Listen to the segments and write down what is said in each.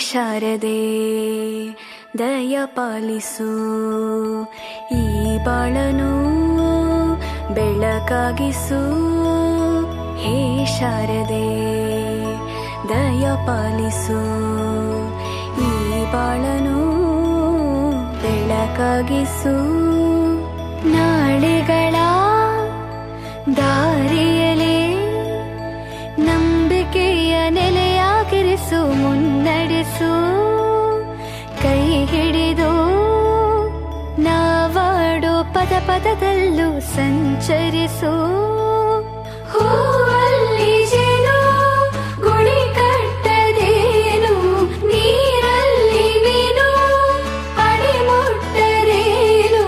ಶಾರದೆ ದಯ ಪಾಲಿಸು, ಈ ಬಾಳನು ಬೆಳಕಾಗಿಸು. ಹೇ ಶಾರದೆ ದಯ ಪಾಲಿಸು, ಈ ಬಾಳನು ಬೆಳಕಾಗಿಸು. ನಾಳೆಗಳ ದಾರಿಯಲೇ ನಂಬಿಕೆಯ ನೆಲೆಯಾಗಿರಿಸು, ಮುನ್ನಡೆಸು. ಕೈ ಹಿಡಿದು ನಾವಾಡೋ ಪದ ಪದದಲ್ಲೂ ಸಂಚರಿಸು. ಹೂವಲ್ಲಿ ಜೇನು ಗುಳಿ ಕಟ್ಟದೇನು, ನೀರಲ್ಲಿ ಮೀನು ಅಡಿ ಮುಟ್ಟರೇನು,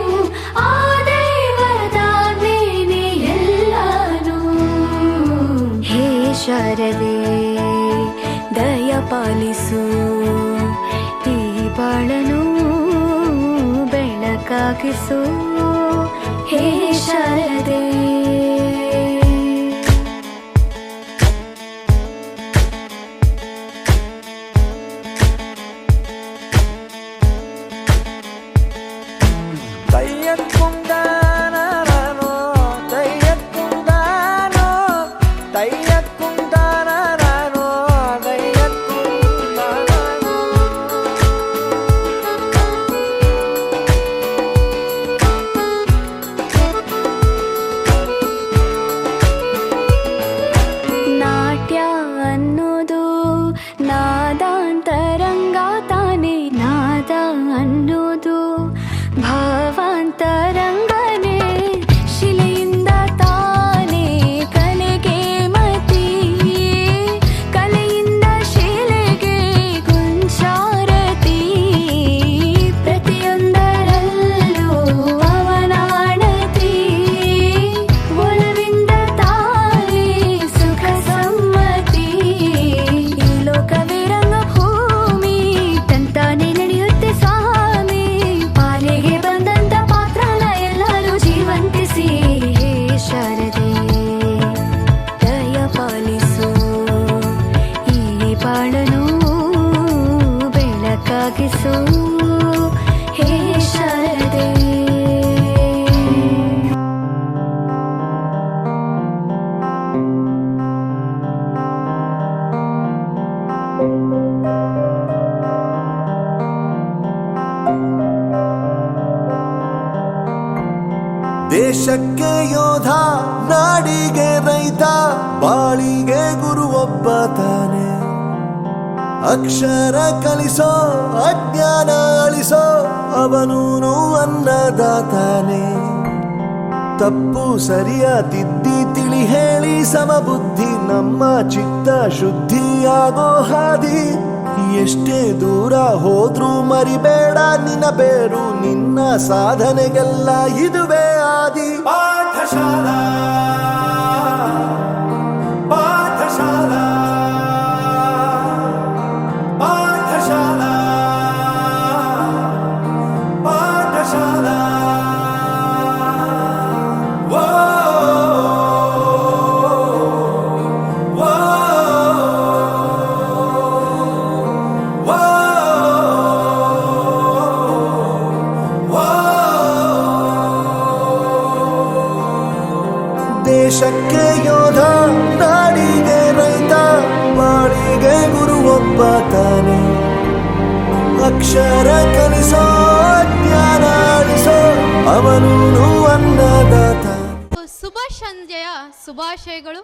ಆ ದೈವದಾಜ್ಞೆನೇ ಎಲ್ಲಾನು. ಹೇ ಶಾರದೆ ದಯ ಪಾಲಿಸು, ಈ ಬಾಳನು ಬೆಳಕಾಗಿಸು. ಹೇ ಶಾರದೆ ನಾದಾಂತರಂಗ ತಾನೆ, ನಾದ ಅನ್ನೋದು ಭಾವಾಂತರಂಗನೇ. ಶಿಲೆಯಿಂದ ತಾನೇ ಕಲೆಗೆ ಮತಿ, ಕಲೆಯಿಂದ ಶಿಲೆಗೆ ಗುಂಚಾರತಿ. ಪ್ರತಿಯೊಂದರಲ್ಲೂ ಅವನಾಣತಿ, ಒಲವಿಂದ ತಾನೇ ಸುಖ ಸಮ್ಮತಿ. ಈ ಲೋಕವೇ ರಂಗಭೂಮಿ, ತಂತಾನೆ ನಡೆಯುತ್ತೆ ಸ್ವಾಮಿ. ಪಾಲಿಗೆ ಬಂದಂತ ಪಾತ್ರನ ಎಲ್ಲರೂ ಜೀವಂತಿಸಿ. ಹೇ ಶಾರದೆ ದಯ ಪಾಲಿಸು, ಈ ಬಾಳನು ಬೆಳಕಾಗಿಸು. ಹೇ ಶಾರದೆ ದೇಶಕ್ಕೆ ಯೋಧ, ನಾಡಿಗೆ ರೈತ, ಬಾಳಿಗೆ ಗುರು ಒಬ್ಬ ತಾನೆ. ಅಕ್ಷರ ಕಲಿಸೋ, ಅಜ್ಞಾನ ಅಳಿಸೋ, ಅವನೂನು ಅನ್ನದಾತಾನೆ. ತಪ್ಪು ಸರಿಯ ತಿದ್ದಿ ತಿಳಿ ಹೇಳಿ ಸಮಬುದ್ಧಿ, ನಮ್ಮ ಚಿತ್ತ ಶುದ್ಧಿಯಾಗೋ ಹಾದಿ. ಎಷ್ಟೇ ದೂರ ಹೋದ್ರೂ ಮರಿಬೇಡ ನಿನ್ನ ಬೇರು, ನಿನ್ನ ಸಾಧನೆಗೆಲ್ಲ ಇದುವೇ ಆದಿ. ಪಾಠಶಾಲಾ ಪಾಠಶಾಲಾ ಪಾಠಶಾಲಾ ಪಾಠಶಾಲಾ. ದೇಶಕ್ಕೆ ಯೋಧ, ನಾಡಿಗೆ ರೈತ, ಬಾಳಿಗೆ ಗುರು ಒಬ್ಬ ತಾನೆ. ಅಕ್ಷರ ಕಲಿಸೋ, ಜ್ಞಾನ ಅಳಿಸೋ, ಅವನೂನು ಅನ್ನದಾತ. ಶುಭ ಸಂಜೆಯ ಶುಭಾಶಯಗಳು.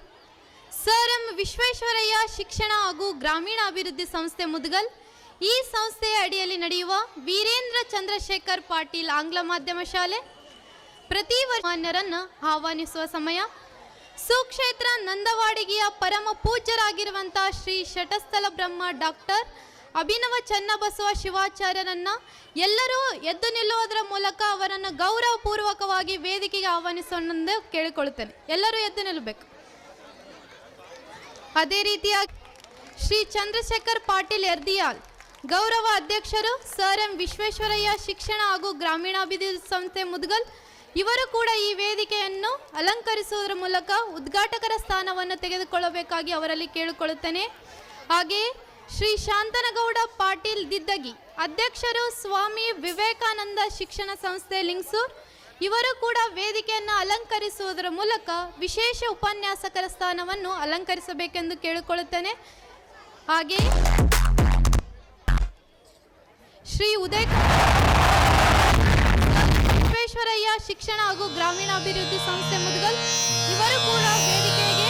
ಸರ್ ಎಂ ವಿಶ್ವೇಶ್ವರಯ್ಯ ಶಿಕ್ಷಣ ಹಾಗೂ ಗ್ರಾಮೀಣಾಭಿವೃದ್ಧಿ ಸಂಸ್ಥೆ ಮುದಗಲ್, ಈ ಸಂಸ್ಥೆಯ ಅಡಿಯಲ್ಲಿ ನಡೆಯುವ ವೀರೇಂದ್ರ ಚಂದ್ರಶೇಖರ್ ಪಾಟೀಲ್ ಆಂಗ್ಲ ಮಾಧ್ಯಮ ಶಾಲೆ ಪ್ರತಿ ಮಾನ್ಯರನ್ನು ಆಹ್ವಾನಿಸುವ ಸಮಯ. ಸುಕ್ಷೇತ್ರ ನಂದವಾಡಿಗೆಯ ಪರಮ ಪೂಜ್ಯರಾಗಿರುವಂಥ ಶ್ರೀ ಶಟಸ್ಥಲ ಬ್ರಹ್ಮ ಡಾಕ್ಟರ್ ಅಭಿನವ ಚನ್ನಬಸವ ಶಿವಾಚಾರ್ಯರನ್ನು ಎಲ್ಲರೂ ಎದ್ದು ನಿಲ್ಲುವುದರ ಮೂಲಕ ಅವರನ್ನು ಗೌರವಪೂರ್ವಕವಾಗಿ ವೇದಿಕೆಗೆ ಆಹ್ವಾನಿಸೋಣೆಂದು ಕೇಳಿಕೊಳ್ಳುತ್ತೇನೆ. ಎಲ್ಲರೂ ಎದ್ದು ನಿಲ್ಲಬೇಕು. ಅದೇ ರೀತಿಯಾಗಿ ಶ್ರೀ ಚಂದ್ರಶೇಖರ್ ಪಾಟೀಲ್ ಎರ್ದಿಯಾಲ್ ಗೌರವ ಅಧ್ಯಕ್ಷರು, ಸರ್ ಎಂ ವಿಶ್ವೇಶ್ವರಯ್ಯ ಶಿಕ್ಷಣ ಹಾಗೂ ಗ್ರಾಮೀಣಾಭಿವೃದ್ಧಿ ಸಂಸ್ಥೆ ಮುದಗಲ್, ಇವರು ಕೂಡ ಈ ವೇದಿಕೆಯನ್ನು ಅಲಂಕರಿಸುವುದರ ಮೂಲಕ ಉದ್ಘಾಟಕರ ಸ್ಥಾನವನ್ನು ತೆಗೆದುಕೊಳ್ಳಬೇಕಾಗಿ ಅವರಲ್ಲಿ ಕೇಳಿಕೊಳ್ಳುತ್ತೇನೆ. ಹಾಗೆಯೇ ಶ್ರೀ ಶಾಂತನಗೌಡ ಪಾಟೀಲ್ ದಿದ್ದಗಿ, ಅಧ್ಯಕ್ಷರು ಸ್ವಾಮಿ ವಿವೇಕಾನಂದ ಶಿಕ್ಷಣ ಸಂಸ್ಥೆ ಲಿಂಗಸೂರ್, ಇವರು ಕೂಡ ವೇದಿಕೆಯನ್ನು ಅಲಂಕರಿಸುವುದರ ಮೂಲಕ ವಿಶೇಷ ಉಪನ್ಯಾಸಕರ ಸ್ಥಾನವನ್ನು ಅಲಂಕರಿಸಬೇಕೆಂದು ಕೇಳಿಕೊಳ್ಳುತ್ತೇನೆ. ಹಾಗೆ ಶ್ರೀ ವಿಶ್ವೇಶ್ವರಯ್ಯ ಶಿಕ್ಷಣ ಹಾಗೂ ಗ್ರಾಮೀಣಾಭಿವೃದ್ಧಿ ಸಂಸ್ಥೆ ಮುದಗಲ್, ಇವರು ಕೂಡ ವೇದಿಕೆಗೆ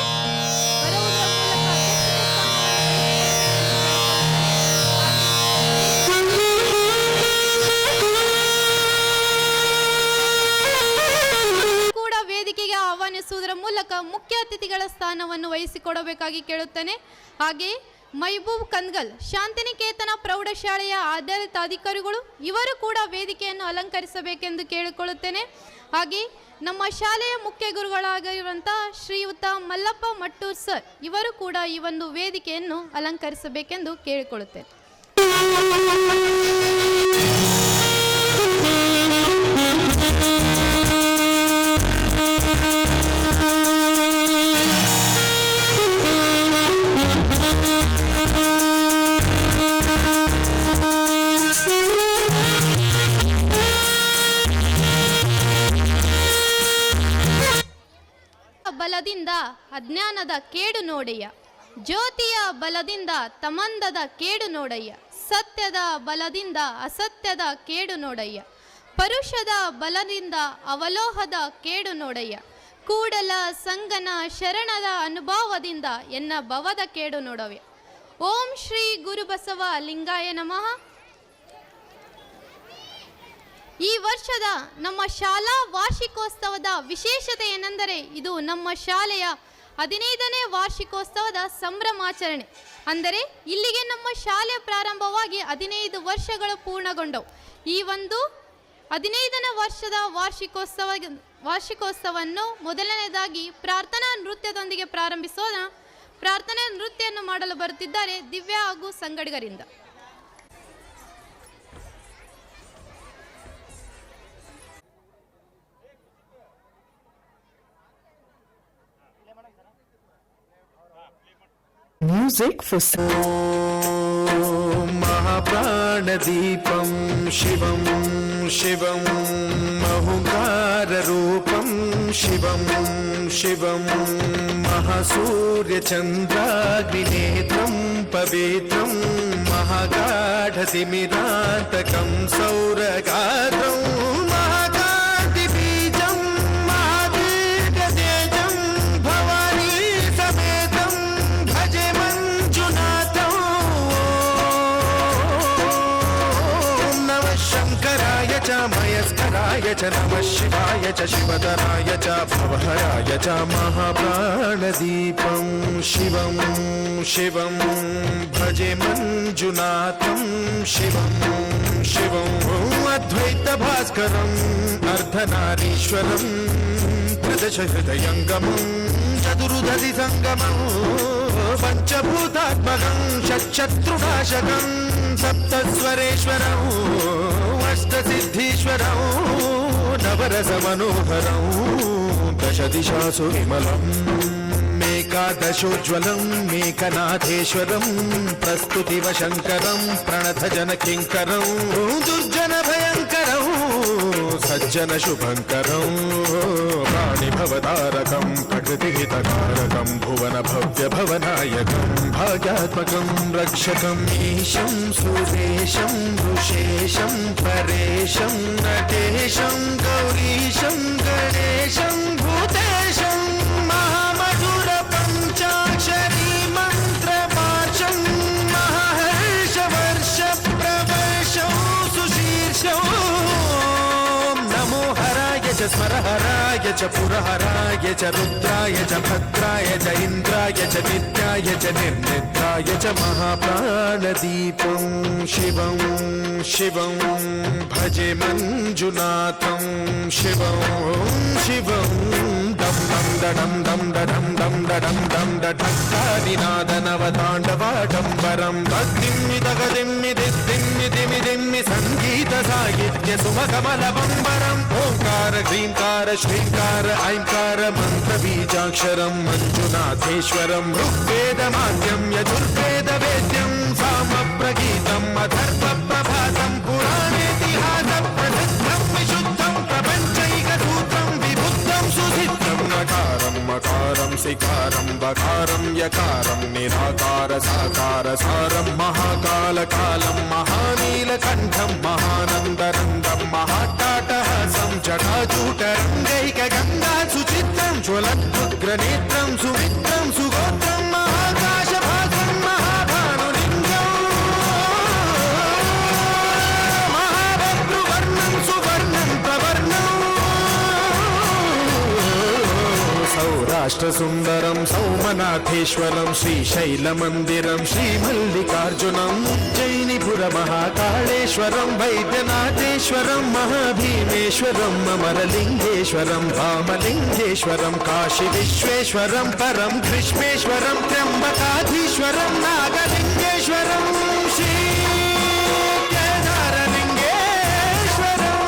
ಬರುವುದರ ಮೂಲಕ ವೇದಿಕೆಗೆ ಆಹ್ವಾನಿಸುವುದರ ಮೂಲಕ ಮುಖ್ಯ ಅತಿಥಿಗಳ ಸ್ಥಾನವನ್ನು ವಹಿಸಿಕೊಡಬೇಕಾಗಿ ಕೇಳುತ್ತೇನೆ. ಹಾಗೆ ಮೈಬೂಬ್ ಕಂದ್ಗಲ್, ಶಾಂತಿನಿಕೇತನ ಪ್ರೌಢಶಾಲೆಯ ಆಡಳಿತಾಧಿಕಾರಿಗಳು, ಇವರು ಕೂಡ ವೇದಿಕೆಯನ್ನು ಅಲಂಕರಿಸಬೇಕೆಂದು ಕೇಳಿಕೊಳ್ಳುತ್ತೇನೆ. ಹಾಗೆ ನಮ್ಮ ಶಾಲೆಯ ಮುಖ್ಯ ಗುರುಗಳಾಗಿರುವಂತಹ ಶ್ರೀಯುತ ಮಲ್ಲಪ್ಪ ಮಟ್ಟೂರ್ ಸರ್, ಇವರು ಕೂಡ ಈ ಒಂದು ವೇದಿಕೆಯನ್ನು ಅಲಂಕರಿಸಬೇಕೆಂದು ಕೇಳಿಕೊಳ್ಳುತ್ತೇನೆ. ಬಲದಿಂದ ಅಜ್ಞಾನದ ಕೇಡು ನೋಡಯ್ಯ, ಜ್ಯೋತಿಯ ಬಲದಿಂದ ತಮಂದದ ಕೇಡು ನೋಡಯ್ಯ, ಸತ್ಯದ ಬಲದಿಂದ ಅಸತ್ಯದ ಕೇಡು ನೋಡಯ್ಯ, ಪರುಷದ ಬಲದಿಂದ ಅವಲೋಹದ ಕೇಡು ನೋಡಯ್ಯ, ಕೂಡಲ ಸಂಗನ ಶರಣದ ಅನುಭವದಿಂದ ಎನ್ನ ಭವದ ಕೇಡು ನೋಡವ್ಯ. ಓಂ ಶ್ರೀ ಗುರುಬಸವ ಲಿಂಗಾಯ ನಮಃ. ಈ ವರ್ಷದ ನಮ್ಮ ಶಾಲಾ ವಾರ್ಷಿಕೋತ್ಸವದ ವಿಶೇಷತೆ ಏನೆಂದರೆ, ಇದು ನಮ್ಮ ಶಾಲೆಯ 15ನೇ ವಾರ್ಷಿಕೋತ್ಸವದ ಸಂಭ್ರಮಾಚರಣೆ. ಅಂದರೆ ಇಲ್ಲಿಗೆ ನಮ್ಮ ಶಾಲೆ ಪ್ರಾರಂಭವಾಗಿ 15 ವರ್ಷಗಳು ಪೂರ್ಣಗೊಂಡವು. ಈ ಒಂದು 15ನೇ ವರ್ಷದ ವಾರ್ಷಿಕೋತ್ಸವವನ್ನು ಮೊದಲನೇದಾಗಿ ಪ್ರಾರ್ಥನಾ ನೃತ್ಯದೊಂದಿಗೆ ಪ್ರಾರಂಭಿಸೋಣ. ಪ್ರಾರ್ಥನಾ ನೃತ್ಯವನ್ನು ಮಾಡಲು ಬರುತ್ತಿದ್ದಾರೆ ದಿವ್ಯಾ ಹಾಗೂ ಸಂಗಡಿಗರಿಂದ. Music for महाप्राणदीपं शिवं शिवं महुकाररूपं शिवं शिवं महासूर्यचन्द्राग्निनेत्रं पवित्रं महागाढतिमिरान्तकं सौरगात्रं महाकान्तिबीजं महावीर्यतेजं भवानी समेतं भजे मञ्जुनाथं. शङ्कराय च मयस्कराय च नमः शिवाय च शिवतराय च भवहराय च महाप्राणदीपं शिवं शिवं भजे मञ्जुनाथं शिवं शिवं अद्वैतभास्करम् अर्धनारीश्वरं त्रिदशहृदयङ्गमं चतुर्दधि सङ्गमं पञ्चभूतात्मकं षट्शत्रुनाशकं सप्तस्वरेश्वरं अष्टसिद्धीश्वरं नवरसमनोहरं दशदिशासु विमलं मेकादशोज्ज्वलं मेकनाथेश्वरं प्रस्तुतिवशङ्करं प्रणतजनकिङ्करं दुर्जनभयङ्करं सज्जनशुभङ्करं प्राणिभवतारकं प्रकृतिहितकारकं भुवनभव्यभवनायकं भाग्यात्मकं रक्षकं ईशं सुरेशं ऋषेशं परेशं नटेशं गौरीशं गणेशं भूतेशं महामधुरपञ्चाक्षरी मन्त्रपाशं महर्षवर्षप्रवर्षं सुशीर्षं नमो हराय च स्मरहराय च पुरहराय च रुद्राय च भद्राय च इन्द्राय च नित्याय च निर्निद्राय च महाप्राणदीपं शिवं शिवं भजे मञ्जुनाथं शिवं शिवं दं दं दडं दं दडं दं दडं दं दढक्कादिनादनवताण्डवाडम्बरं तद्दिम्मि तगदिम्मि दिद्दिम्मि दिमि दिम्मि सङ्गीतसाहित्य सुमकमलबम्बरम् ओङ्कार ह्रीङ्कार श्रीङ्कार ऐङ्कार मन्त्रबीजाक्षरं मञ्जुनाथेश्वरं ऋग्वेदमाद्यं यजुर्वेदवेद्यं गीतम् अथर्वप्रभातं पुराणेतिहासं प्रसिद्धं विशुद्धं प्रपञ्चैकसूत्रं विबुद्धं सुसिद्धं नकारं मकारं सिकारं बकारं यकारं निराकार साकार सारं महाकालकालं महानीलकण्ठं महानन्दरङ्गं महाट्टाटहासं जटाजूटरङ्गैकगङ्गा सुचित्रं ज्वलद्रुग्रनेत्रं सुमित्रं सुगोत्रं महाकाशभासं महाभानुलिङ्गं महाभद्रुवर्णं सुवर्णं प्रवर्णं सौराष्ट्रसुन्दरं सौमनाथेश्वरं श्रीशैलमन्दिरं श्रीमल्लिकार्जुनम् उज्जयिनिपुरमहाकाळेश्वरं वैद्यनाथेश्वरं महाभीमेश्वरम् अमरलिङ्गेश्वरं वामलिङ्गेश्वरं काशीविश्वेश्वरं परं ग्रीष्मेश्वरं त्र्यम्बकाधीश्वरं नागलिङ्गेश्वरं श्रीकेदारलिङ्गेश्वरं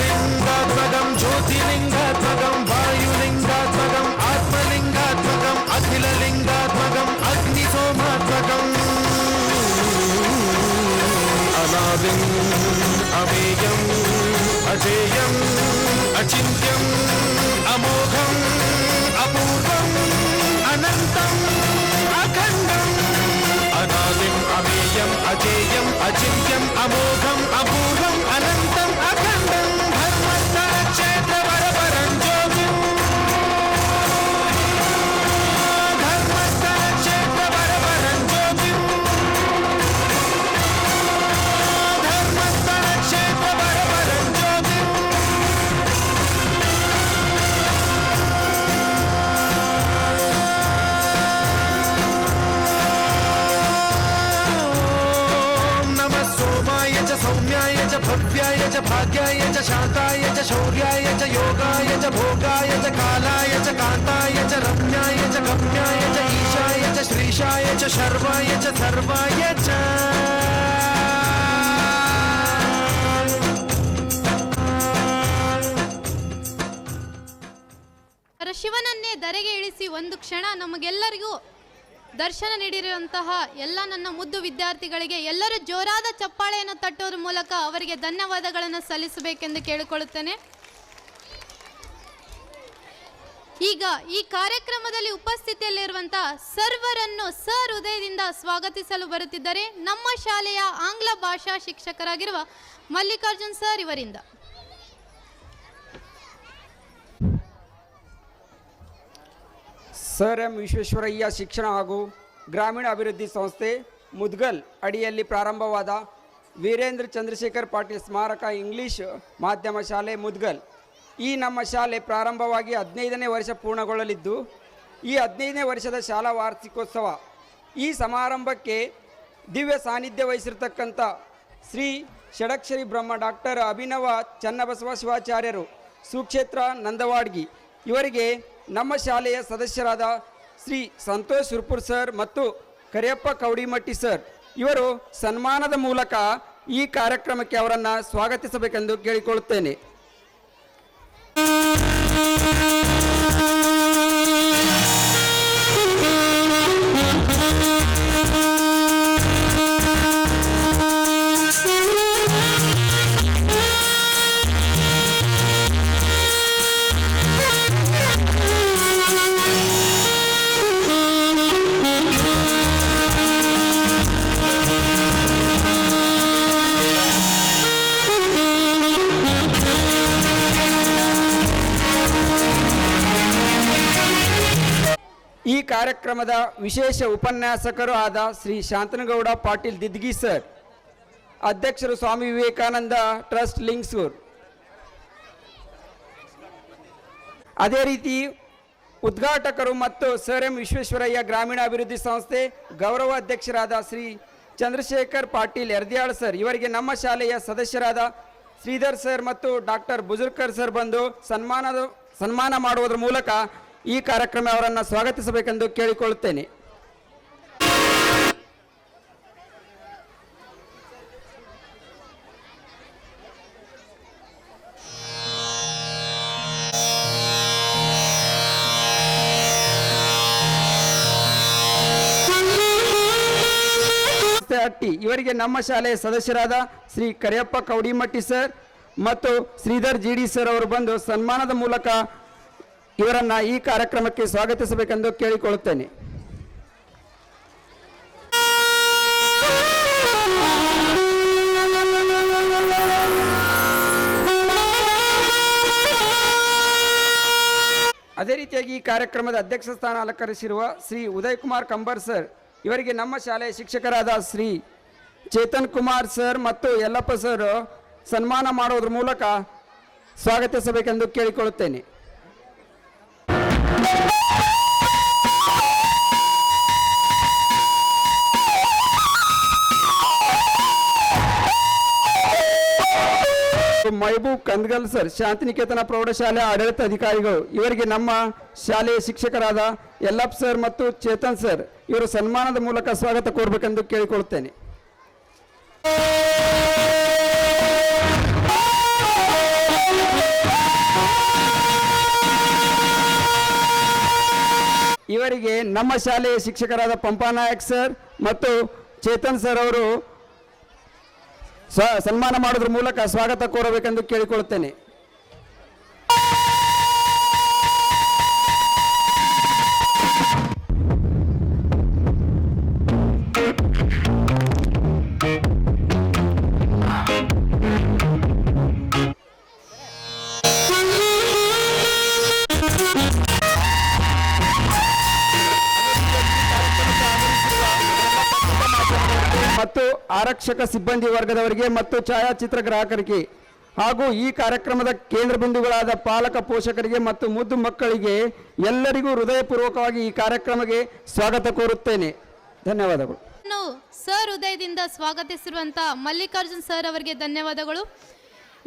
लिङ्गात्मकं ज्योतिलिङ्गात्मकं वायुलिङ्गात्मकम् आत्मलिङ्गात्मकम् अखिललिङ्गात्मकम् अग्निसोमात्मकम् अनादिम् अमेयम् अजेयम् अचिन्त्यम् अमोघम् अपूर्वम् अनन्तम् अखण्डम् अनादिम् अमेयम् अजेयम् अचिन्त्यम् अमोघम् अपूर्वम् अनन्तम् अखण्डम् धर्मस्थलक्षेत्रवरपरं ज्योतिम् धर्मस्थलक्षेत्रवरपरं ज्योतिम् धर्मस्थलक्षेत्रवरपरं ज्योतिम् नमः सोमाय च सौम्याय च भव्याय च भाग्याय च शान्ताय च शौर्याय च योगाय च भोगाय च कालाय च कान्ताय च रम्याय च गम्याय च ईशाय च श्रीशाय च शर्वाय च सर्वाय च ಶಿವನನ್ನೇ ಧರೆಗೆ ಇಳಿಸಿ ಒಂದು ಕ್ಷಣ ನಮಗೆಲ್ಲರಿಗೂ ದರ್ಶನ ನೀಡಿರುವಂತಹ ಎಲ್ಲ ನನ್ನ ಮುದ್ದು ವಿದ್ಯಾರ್ಥಿಗಳಿಗೆ ಎಲ್ಲರೂ ಜೋರಾದ ಚಪ್ಪಾಳೆಯನ್ನು ತಟ್ಟೋದ್ರ ಮೂಲಕ ಅವರಿಗೆ ಧನ್ಯವಾದಗಳನ್ನು ಸಲ್ಲಿಸಬೇಕೆಂದು ಕೇಳಿಕೊಳ್ಳುತ್ತೇನೆ. ಈಗ ಈ ಕಾರ್ಯಕ್ರಮದಲ್ಲಿ ಉಪಸ್ಥಿತಿಯಲ್ಲಿರುವಂತಹ ಸರ್ವರನ್ನು ಸರ್ ಹೃದಯದಿಂದ ಸ್ವಾಗತಿಸಲು ಬರುತ್ತಿದ್ದಾರೆ ನಮ್ಮ ಶಾಲೆಯ ಆಂಗ್ಲ ಭಾಷಾ ಶಿಕ್ಷಕರಾಗಿರುವ ಮಲ್ಲಿಕಾರ್ಜುನ್ ಸರ್ ಇವರಿಂದ. ಸರ್ ಎಂ ವಿಶ್ವೇಶ್ವರಯ್ಯ ಶಿಕ್ಷಣ ಹಾಗೂ ಗ್ರಾಮೀಣ ಅಭಿವೃದ್ಧಿ ಸಂಸ್ಥೆ ಮುದ್ಗಲ್ ಅಡಿಯಲ್ಲಿ ಪ್ರಾರಂಭವಾದ ವೀರೇಂದ್ರ ಚಂದ್ರಶೇಖರ್ ಪಾಟೀಲ್ ಸ್ಮಾರಕ ಇಂಗ್ಲಿಷ್ ಮಾಧ್ಯಮ ಶಾಲೆ ಮುದ್ಗಲ್. ಈ ನಮ್ಮ ಶಾಲೆ ಪ್ರಾರಂಭವಾಗಿ 15ನೇ ವರ್ಷ ಪೂರ್ಣಗೊಳ್ಳಲಿದ್ದು ಈ 15ನೇ ವರ್ಷದ ಶಾಲಾ ವಾರ್ಷಿಕೋತ್ಸವ ಈ ಸಮಾರಂಭಕ್ಕೆ ದಿವ್ಯ ಸಾನ್ನಿಧ್ಯ ವಹಿಸಿರ್ತಕ್ಕಂಥ ಶ್ರೀ ಷಡಕ್ಷರಿ ಬ್ರಹ್ಮ ಡಾಕ್ಟರ್ ಅಭಿನವ ಚನ್ನಬಸವ ಶಿವಾಚಾರ್ಯರು ಸುಕ್ಷೇತ್ರ ನಂದವಾಡ್ಗಿ ಇವರಿಗೆ ನಮ್ಮ ಶಾಲೆಯ ಸದಸ್ಯರಾದ ಶ್ರೀ ಸಂತೋಷ್ ಸುರ್ಪುರ್ ಸರ್ ಮತ್ತು ಕರಿಯಪ್ಪ ಕೌಡಿಮಟ್ಟಿ ಸರ್ ಇವರು ಸನ್ಮಾನದ ಮೂಲಕ ಈ ಕಾರ್ಯಕ್ರಮಕ್ಕೆ ಅವರನ್ನು ಸ್ವಾಗತಿಸಬೇಕೆಂದು ಕೇಳಿಕೊಳ್ಳುತ್ತೇನೆ. ಈ ಕಾರ್ಯಕ್ರಮದ ವಿಶೇಷ ಉಪನ್ಯಾಸಕರು ಆದ ಶ್ರೀ ಶಾಂತನಗೌಡ ಪಾಟೀಲ್ ದಿದ್ಗಿ ಸರ್, ಅಧ್ಯಕ್ಷರು ಸ್ವಾಮಿ ವಿವೇಕಾನಂದ ಟ್ರಸ್ಟ್ ಲಿಂಗ್ಸೂರ್. ಅದೇ ರೀತಿ ಉದ್ಘಾಟಕರು ಮತ್ತು ಸರ್ ಎಂ ವಿಶ್ವೇಶ್ವರಯ್ಯ ಗ್ರಾಮೀಣ ಅಭಿವೃದ್ಧಿ ಸಂಸ್ಥೆ ಗೌರವ ಅಧ್ಯಕ್ಷರಾದ ಶ್ರೀ ಚಂದ್ರಶೇಖರ್ ಪಾಟೀಲ್ ಯರ್ದ್ಯಾಳ್ ಸರ್ ಇವರಿಗೆ ನಮ್ಮ ಶಾಲೆಯ ಸದಸ್ಯರಾದ ಶ್ರೀಧರ್ ಸರ್ ಮತ್ತು ಡಾಕ್ಟರ್ ಬುಜುರ್ಕರ್ ಸರ್ ಬಂದು ಸನ್ಮಾನ ಮಾಡುವುದರ ಮೂಲಕ ಈ ಕಾರ್ಯಕ್ರಮ ಅವರನ್ನು ಸ್ವಾಗತಿಸಬೇಕೆಂದು ಕೇಳಿಕೊಳ್ಳುತ್ತೇನೆ. ಹಟ್ಟಿ ಇವರಿಗೆ ನಮ್ಮ ಶಾಲೆಯ ಸದಸ್ಯರಾದ ಶ್ರೀ ಕರಿಯಪ್ಪ ಕೌಡಿಮಟ್ಟಿ ಸರ್ ಮತ್ತು ಶ್ರೀಧರ್ ಜಿಡಿ ಸರ್ ಅವರು ಬಂದು ಸನ್ಮಾನದ ಮೂಲಕ ಇವರನ್ನು ಈ ಕಾರ್ಯಕ್ರಮಕ್ಕೆ ಸ್ವಾಗತಿಸಬೇಕೆಂದು ಕೇಳಿಕೊಳ್ಳುತ್ತೇನೆ. ಅದೇ ರೀತಿಯಾಗಿ ಈ ಕಾರ್ಯಕ್ರಮದ ಅಧ್ಯಕ್ಷ ಸ್ಥಾನ ಅಲಂಕರಿಸಿರುವ ಶ್ರೀ ಉದಯ್ ಕುಮಾರ್ ಕಂಬರ್ ಸರ್ ಇವರಿಗೆ ನಮ್ಮ ಶಾಲೆಯ ಶಿಕ್ಷಕರಾದ ಶ್ರೀ ಚೇತನ್ ಕುಮಾರ್ ಸರ್ ಮತ್ತು ಯಲ್ಲಪ್ಪ ಸರ್ ಸನ್ಮಾನ ಮಾಡೋದ್ರ ಮೂಲಕ ಸ್ವಾಗತಿಸಬೇಕೆಂದು ಕೇಳಿಕೊಳ್ಳುತ್ತೇನೆ. ಮೈಬೂಬ್ ಕಂದಗಲ್ ಸರ್ ಶಾಂತಿನಿಕೇತನ ಪ್ರೌಢಶಾಲೆ ಆಡಳಿತ ಅಧಿಕಾರಿಗಳು ಇವರಿಗೆ ನಮ್ಮ ಶಾಲೆಯ ಶಿಕ್ಷಕರಾದ ಯಲ್ಲಪ್ಪ ಸರ್ ಮತ್ತು ಚೇತನ್ ಸರ್ ಇವರು ಸನ್ಮಾನದ ಮೂಲಕ ಸ್ವಾಗತ ಕೋರಬೇಕೆಂದು ಕೇಳಿಕೊಳ್ಳುತ್ತೇನೆ. ಇವರಿಗೆ ನಮ್ಮ ಶಾಲೆಯ ಶಿಕ್ಷಕರಾದ ಪಂಪಾನಾಯಕ್ ಸರ್ ಮತ್ತು ಚೇತನ್ ಸರ್ ಅವರು ಸನ್ಮಾನ ಮಾಡೋದ್ರ ಮೂಲಕ ಸ್ವಾಗತ ಕೋರಬೇಕೆಂದು ಕೇಳಿಕೊಳ್ಳುತ್ತೇನೆ. ಮತ್ತು ಆರಕ್ಷಕ ಸಿಬ್ಬಂದಿ ವರ್ಗದವರಿಗೆ ಮತ್ತು ಛಾಯಾಚಿತ್ರ ಗ್ರಾಹಕರಿಗೆ ಹಾಗೂ ಈ ಕಾರ್ಯಕ್ರಮದ ಕೇಂದ್ರ ಬಿಂದುಗಳಾದ ಪಾಲಕ ಪೋಷಕರಿಗೆ ಮತ್ತು ಮುದ್ದು ಮಕ್ಕಳಿಗೆ ಎಲ್ಲರಿಗೂ ಹೃದಯಪೂರ್ವಕವಾಗಿ ಈ ಕಾರ್ಯಕ್ರಮಕ್ಕೆ ಸ್ವಾಗತ ಕೋರುತ್ತೇನೆ. ಧನ್ಯವಾದಗಳು. ಸರ್ ಹೃದಯದಿಂದ ಸ್ವಾಗತಿಸಿರುವಂಥ ಮಲ್ಲಿಕಾರ್ಜುನ್ ಸರ್ ಅವರಿಗೆ ಧನ್ಯವಾದಗಳು.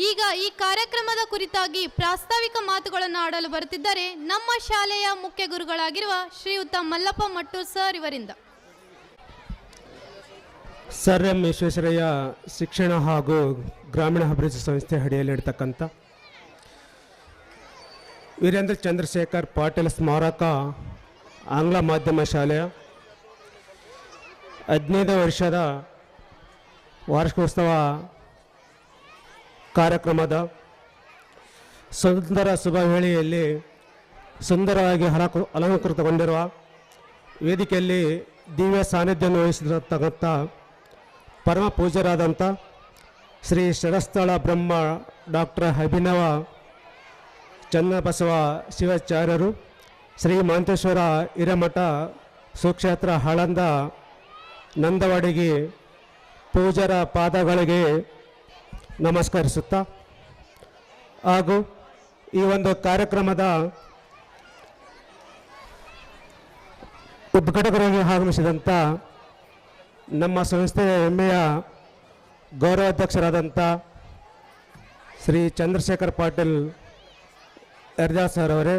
ಈಗ ಈ ಕಾರ್ಯಕ್ರಮದ ಕುರಿತಾಗಿ ಪ್ರಾಸ್ತಾವಿಕ ಮಾತುಗಳನ್ನು ಆಡಲು ಬರುತ್ತಿದ್ದಾರೆ ನಮ್ಮ ಶಾಲೆಯ ಮುಖ್ಯ ಗುರುಗಳಾಗಿರುವ ಶ್ರೀಯುತ ಮಲ್ಲಪ್ಪ ಮಟ್ಟೂರ್ ಸರ್ ಇವರಿಂದ. ಸರ್ ಎಂ ವಿಶ್ವೇಶ್ವರಯ್ಯ ಶಿಕ್ಷಣ ಹಾಗೂ ಗ್ರಾಮೀಣ ಅಭಿವೃದ್ಧಿ ಸಂಸ್ಥೆ ಅಡಿಯಲ್ಲಿ ಇರ್ತಕ್ಕಂಥ ವೀರೇಂದ್ರ ಚಂದ್ರಶೇಖರ್ ಪಾಟೀಲ್ ಸ್ಮಾರಕ ಆಂಗ್ಲ ಮಾಧ್ಯಮ ಶಾಲೆಯ 15ನೇ ವರ್ಷದ ವಾರ್ಷಿಕೋತ್ಸವ ಕಾರ್ಯಕ್ರಮದ ಸುಂದರ ಶುಭವೇಳೆಯಲ್ಲಿ ಸುಂದರವಾಗಿ ಅಲಂಕೃತಗೊಂಡಿರುವ ವೇದಿಕೆಯಲ್ಲಿ ದಿವ್ಯ ಸಾನ್ನಿಧ್ಯವನ್ನು ವಹಿಸಿರತಕ್ಕಂಥ ಪರಮ ಪೂಜ್ಯರಾದಂಥ ಶ್ರೀ ಶರಸ್ಥಳ ಬ್ರಹ್ಮ ಡಾಕ್ಟರ್ ಅಭಿನವ ಚನ್ನಬಸವ ಶಿವಾಚಾರ್ಯರು, ಶ್ರೀ ಮಾಂತೇಶ್ವರ ಹಿರೇಮಠ ಸುಕ್ಷೇತ್ರ ಆಳಂದ ನಂದವಾಡಿಗೆ ಪೂಜರ ಪಾದಗಳಿಗೆ ನಮಸ್ಕರಿಸುತ್ತಾ ಹಾಗೂ ಈ ಒಂದು ಕಾರ್ಯಕ್ರಮದ ಉದ್ಘಾಟಕರಾಗಿ ಆಗಮಿಸಿದಂಥ ನಮ್ಮ ಸಂಸ್ಥೆಯ ಹೆಮ್ಮೆಯ ಗೌರವಾಧ್ಯಕ್ಷರಾದಂಥ ಶ್ರೀ ಚಂದ್ರಶೇಖರ್ ಪಾಟೀಲ್ ಎರ್ಜಾ ಸರ್ ಅವರೇ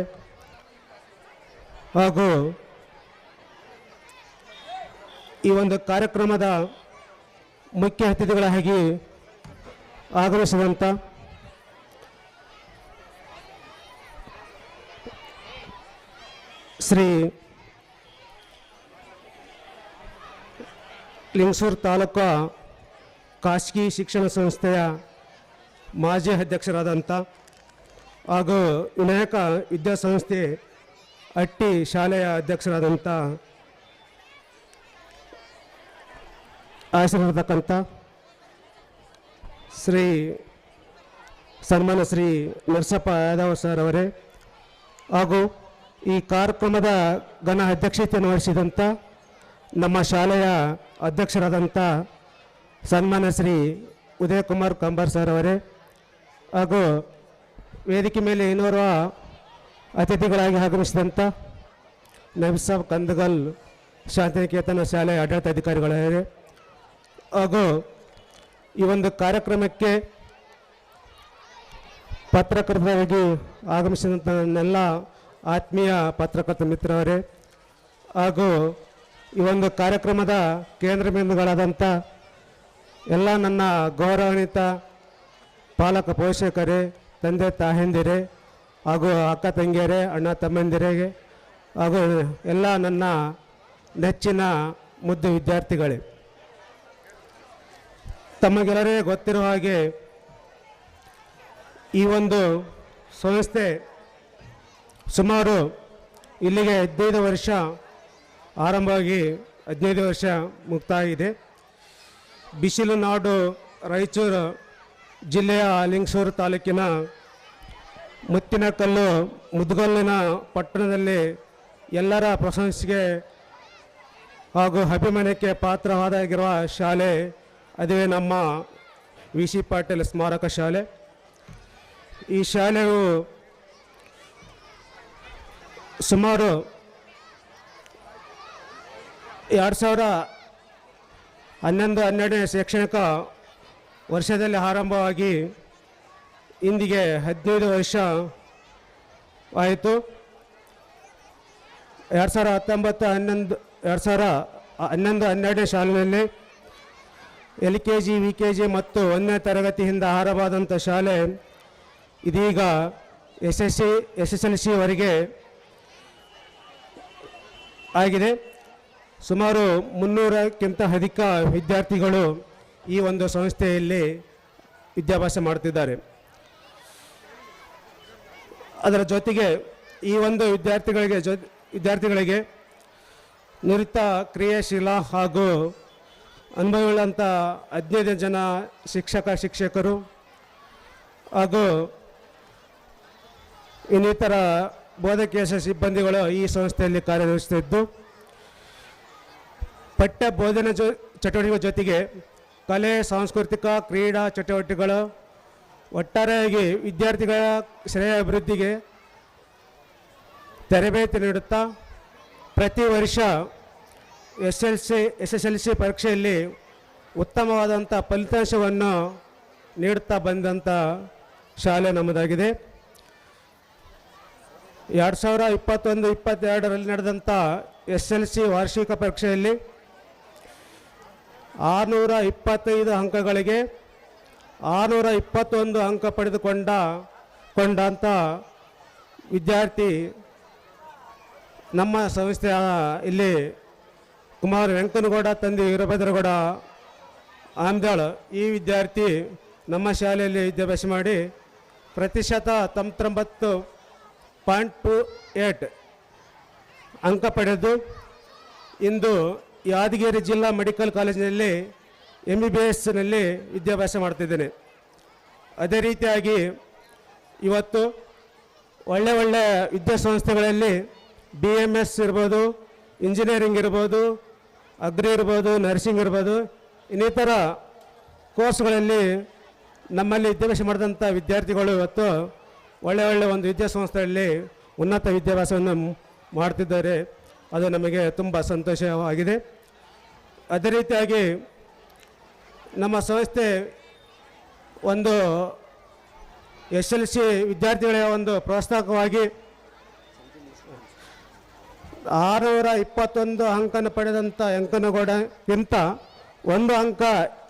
ಹಾಗೂ ಈ ಒಂದು ಕಾರ್ಯಕ್ರಮದ ಮುಖ್ಯ ಅತಿಥಿಗಳಾಗಿ ಆಗಮಿಸಿದಂಥ ಶ್ರೀ ಲಿಂಗಸೂರು ತಾಲೂಕು ಖಾಸಗಿ ಶಿಕ್ಷಣ ಸಂಸ್ಥೆಯ ಮಾಜಿ ಅಧ್ಯಕ್ಷರಾದಂಥ ಹಾಗೂ ವಿನಾಯಕ ವಿದ್ಯಾಸಂಸ್ಥೆ ಹಟ್ಟಿ ಶಾಲೆಯ ಅಧ್ಯಕ್ಷರಾದಂಥ ಆಶೀರ್ವದಕ್ಕಂಥ ಸನ್ಮಾನ್ಯ ಶ್ರೀ ನರಸಪ್ಪ ಯಾದವ್ ಸರ್ ಅವರೇ ಹಾಗೂ ಈ ಕಾರ್ಯಕ್ರಮದ ಘನ ಅಧ್ಯಕ್ಷತೆಯನ್ನು ವಹಿಸಿದಂಥ ನಮ್ಮ ಶಾಲೆಯ ಅಧ್ಯಕ್ಷರಾದಂಥ ಸನ್ಮಾನ್ಯ ಶ್ರೀ ಉದಯ್ ಕುಮಾರ್ ಕಂಬರ್ ಸರ್ ಅವರೇ ಹಾಗೂ ವೇದಿಕೆ ಮೇಲೆ ಇನ್ನೋರ್ವ ಅತಿಥಿಗಳಾಗಿ ಆಗಮಿಸಿದಂಥ ನಬೀಸಾಬ್ ಕಂದಗಲ್ ಶಾಂತಿನಿಕೇತನ ಶಾಲೆಯ ಆಡಳಿತಾಧಿಕಾರಿಗಳೇ ಹಾಗೂ ಈ ಒಂದು ಕಾರ್ಯಕ್ರಮಕ್ಕೆ ಪತ್ರಕರ್ತರಾಗಿ ಆಗಮಿಸಿದಂಥ ನನ್ನೆಲ್ಲ ಆತ್ಮೀಯ ಪತ್ರಕರ್ತ ಮಿತ್ರರೇ ಹಾಗೂ ಈ ಒಂದು ಕಾರ್ಯಕ್ರಮದ ಕೇಂದ್ರ ಬಿಂದುಗಳಾದಂಥ ಎಲ್ಲ ನನ್ನ ಗೌರವಾನ್ವಿತ ಪಾಲಕ ಪೋಷಕರೇ, ತಂದೆ ತಾಯಂದಿರೇ ಹಾಗೂ ಅಕ್ಕ ತಂಗಿಯರೇ, ಅಣ್ಣ ತಮ್ಮಂದಿರಿಗೆ ಹಾಗೂ ಎಲ್ಲ ನನ್ನ ನೆಚ್ಚಿನ ಮುದ್ದು ವಿದ್ಯಾರ್ಥಿಗಳೇ, ತಮಗೆಲ್ಲರಿಗೂ ಗೊತ್ತಿರುವ ಹಾಗೆ ಈ ಒಂದು ಸಂಸ್ಥೆ ಸುಮಾರು ಇಲ್ಲಿಗೆ 15 ವರ್ಷ ಆರಂಭವಾಗಿ 15 ವರ್ಷ ಮುಕ್ತಾಯ ಇದೆ. ಬಿಸಿಲು ನಾಡು ರಾಯಚೂರು ಜಿಲ್ಲೆಯ ಲಿಂಗಸೂರು ತಾಲೂಕಿನ ಮುತ್ತಿನಕಲ್ಲು ಮುದ್ಗಲ್ಲಿನ ಪಟ್ಟಣದಲ್ಲಿ ಎಲ್ಲರ ಪ್ರಶಂಸೆಗೆ ಹಾಗೂ ಅಭಿಮಾನಕ್ಕೆ ಪಾತ್ರವಾದಾಗಿರುವ ಶಾಲೆ ಅದುವೇ ನಮ್ಮ ವಿ ಸಿ ಪಾಟೀಲ್ ಸ್ಮಾರಕ ಶಾಲೆ. ಈ ಶಾಲೆಯು ಸುಮಾರು 2011-12ನೇ ಶೈಕ್ಷಣಿಕ ವರ್ಷದಲ್ಲಿ ಆರಂಭವಾಗಿ ಇಂದಿಗೆ 15 ವರ್ಷ ಆಯಿತು. 2011-12ನೇ ಶಾಲೆಯಲ್ಲಿ LKG VKG ಮತ್ತು 1ನೇ ತರಗತಿಯಿಂದ ಆರಂಭವಾದಂಥ ಶಾಲೆ ಇದೀಗ SSLCವರೆಗೆ ಆಗಿದೆ. ಸುಮಾರು 300ಕ್ಕಿಂತ ಅಧಿಕ ವಿದ್ಯಾರ್ಥಿಗಳು ಈ ಒಂದು ಸಂಸ್ಥೆಯಲ್ಲಿ ವಿದ್ಯಾಭ್ಯಾಸ ಮಾಡ್ತಿದ್ದಾರೆ. ಅದರ ಜೊತೆಗೆ ಈ ಒಂದು ವಿದ್ಯಾರ್ಥಿಗಳಿಗೆ ನುರಿತ ಕ್ರಿಯಾಶೀಲ ಹಾಗೂ ಅನುಭವವುಳ್ಳಂಥ 15 ಜನ ಶಿಕ್ಷಕರು ಹಾಗೂ ಇನ್ನಿತರ ಬೋಧಕೇಶ ಸಿಬ್ಬಂದಿಗಳು ಈ ಸಂಸ್ಥೆಯಲ್ಲಿ ಕಾರ್ಯನಿರ್ವಹಿಸುತ್ತಿದ್ದು, ಪಠ್ಯ ಬೋಧನೆ ಚಟುವಟಿಕೆಗಳ ಜೊತೆಗೆ ಕಲೆ, ಸಾಂಸ್ಕೃತಿಕ, ಕ್ರೀಡಾ ಚಟುವಟಿಕೆಗಳು ಒಟ್ಟಾರೆಯಾಗಿ ವಿದ್ಯಾರ್ಥಿಗಳ ಶ್ರೇಯ ಅಭಿವೃದ್ಧಿಗೆ ತರಬೇತಿ ನೀಡುತ್ತಾ ಪ್ರತಿ ವರ್ಷ SSLC ಪರೀಕ್ಷೆಯಲ್ಲಿ ಉತ್ತಮವಾದಂಥ ಫಲಿತಾಂಶವನ್ನು ನೀಡುತ್ತಾ ಬಂದಂಥ ಶಾಲೆ ನಮ್ಮದಾಗಿದೆ. 2021-22ರಲ್ಲಿ ನಡೆದಂಥ SSLC ವಾರ್ಷಿಕ ಪರೀಕ್ಷೆಯಲ್ಲಿ 625 ಅಂಕಗಳಿಗೆ 621 ಅಂಕ ಪಡೆದುಕೊಂಡಂಥ ವಿದ್ಯಾರ್ಥಿ ನಮ್ಮ ಸಂಸ್ಥೆಯ ಇಲ್ಲಿ ಕುಮಾರ್ ವೆಂಕನಗೌಡ ತಂದೆ ವೀರಭದ್ರಗೌಡ ಆಮ್ದಾಳ್ ಈ ವಿದ್ಯಾರ್ಥಿ ನಮ್ಮ ಶಾಲೆಯಲ್ಲಿ ವಿದ್ಯಾಭ್ಯಾಸ ಮಾಡಿ ಪ್ರತಿಶತ 99.28 ಅಂಕ ಪಡೆದು ಇಂದು ಯಾದಗಿರಿ ಜಿಲ್ಲಾ ಮೆಡಿಕಲ್ ಕಾಲೇಜಿನಲ್ಲಿ MBBSನಲ್ಲಿ ವಿದ್ಯಾಭ್ಯಾಸ ಮಾಡ್ತಿದ್ದೇನೆ. ಅದೇ ರೀತಿಯಾಗಿ ಇವತ್ತು ಒಳ್ಳೆಯ ವಿದ್ಯಾಸಂಸ್ಥೆಗಳಲ್ಲಿ BMS ಇರ್ಬೋದು, ಇಂಜಿನಿಯರಿಂಗ್ ಇರ್ಬೋದು, ಅಗ್ರಿ ಇರ್ಬೋದು, ನರ್ಸಿಂಗ್ ಇರ್ಬೋದು, ಇನ್ನಿತರ ಕೋರ್ಸ್ಗಳಲ್ಲಿ ನಮ್ಮಲ್ಲಿ ವಿದ್ಯಾಭ್ಯಾಸ ಮಾಡಿದಂಥ ವಿದ್ಯಾರ್ಥಿಗಳು ಇವತ್ತು ಒಳ್ಳೆಯ ಒಂದು ವಿದ್ಯಾಸಂಸ್ಥೆಯಲ್ಲಿ ಉನ್ನತ ವಿದ್ಯಾಭ್ಯಾಸವನ್ನು ಮಾಡ್ತಿದ್ದಾರೆ. ಅದು ನಮಗೆ ತುಂಬ ಸಂತೋಷವಾಗಿದೆ. ಅದೇ ರೀತಿಯಾಗಿ ನಮ್ಮ ಸಂಸ್ಥೆ ಒಂದು SSLC ವಿದ್ಯಾರ್ಥಿಗಳ ಒಂದು ಪ್ರೋತ್ಸಾಹಕವಾಗಿ 621 ಅಂಕನ ಪಡೆದಂಥ ವೆಂಕನಗೌಡಕ್ಕಿಂತ 1 ಅಂಕ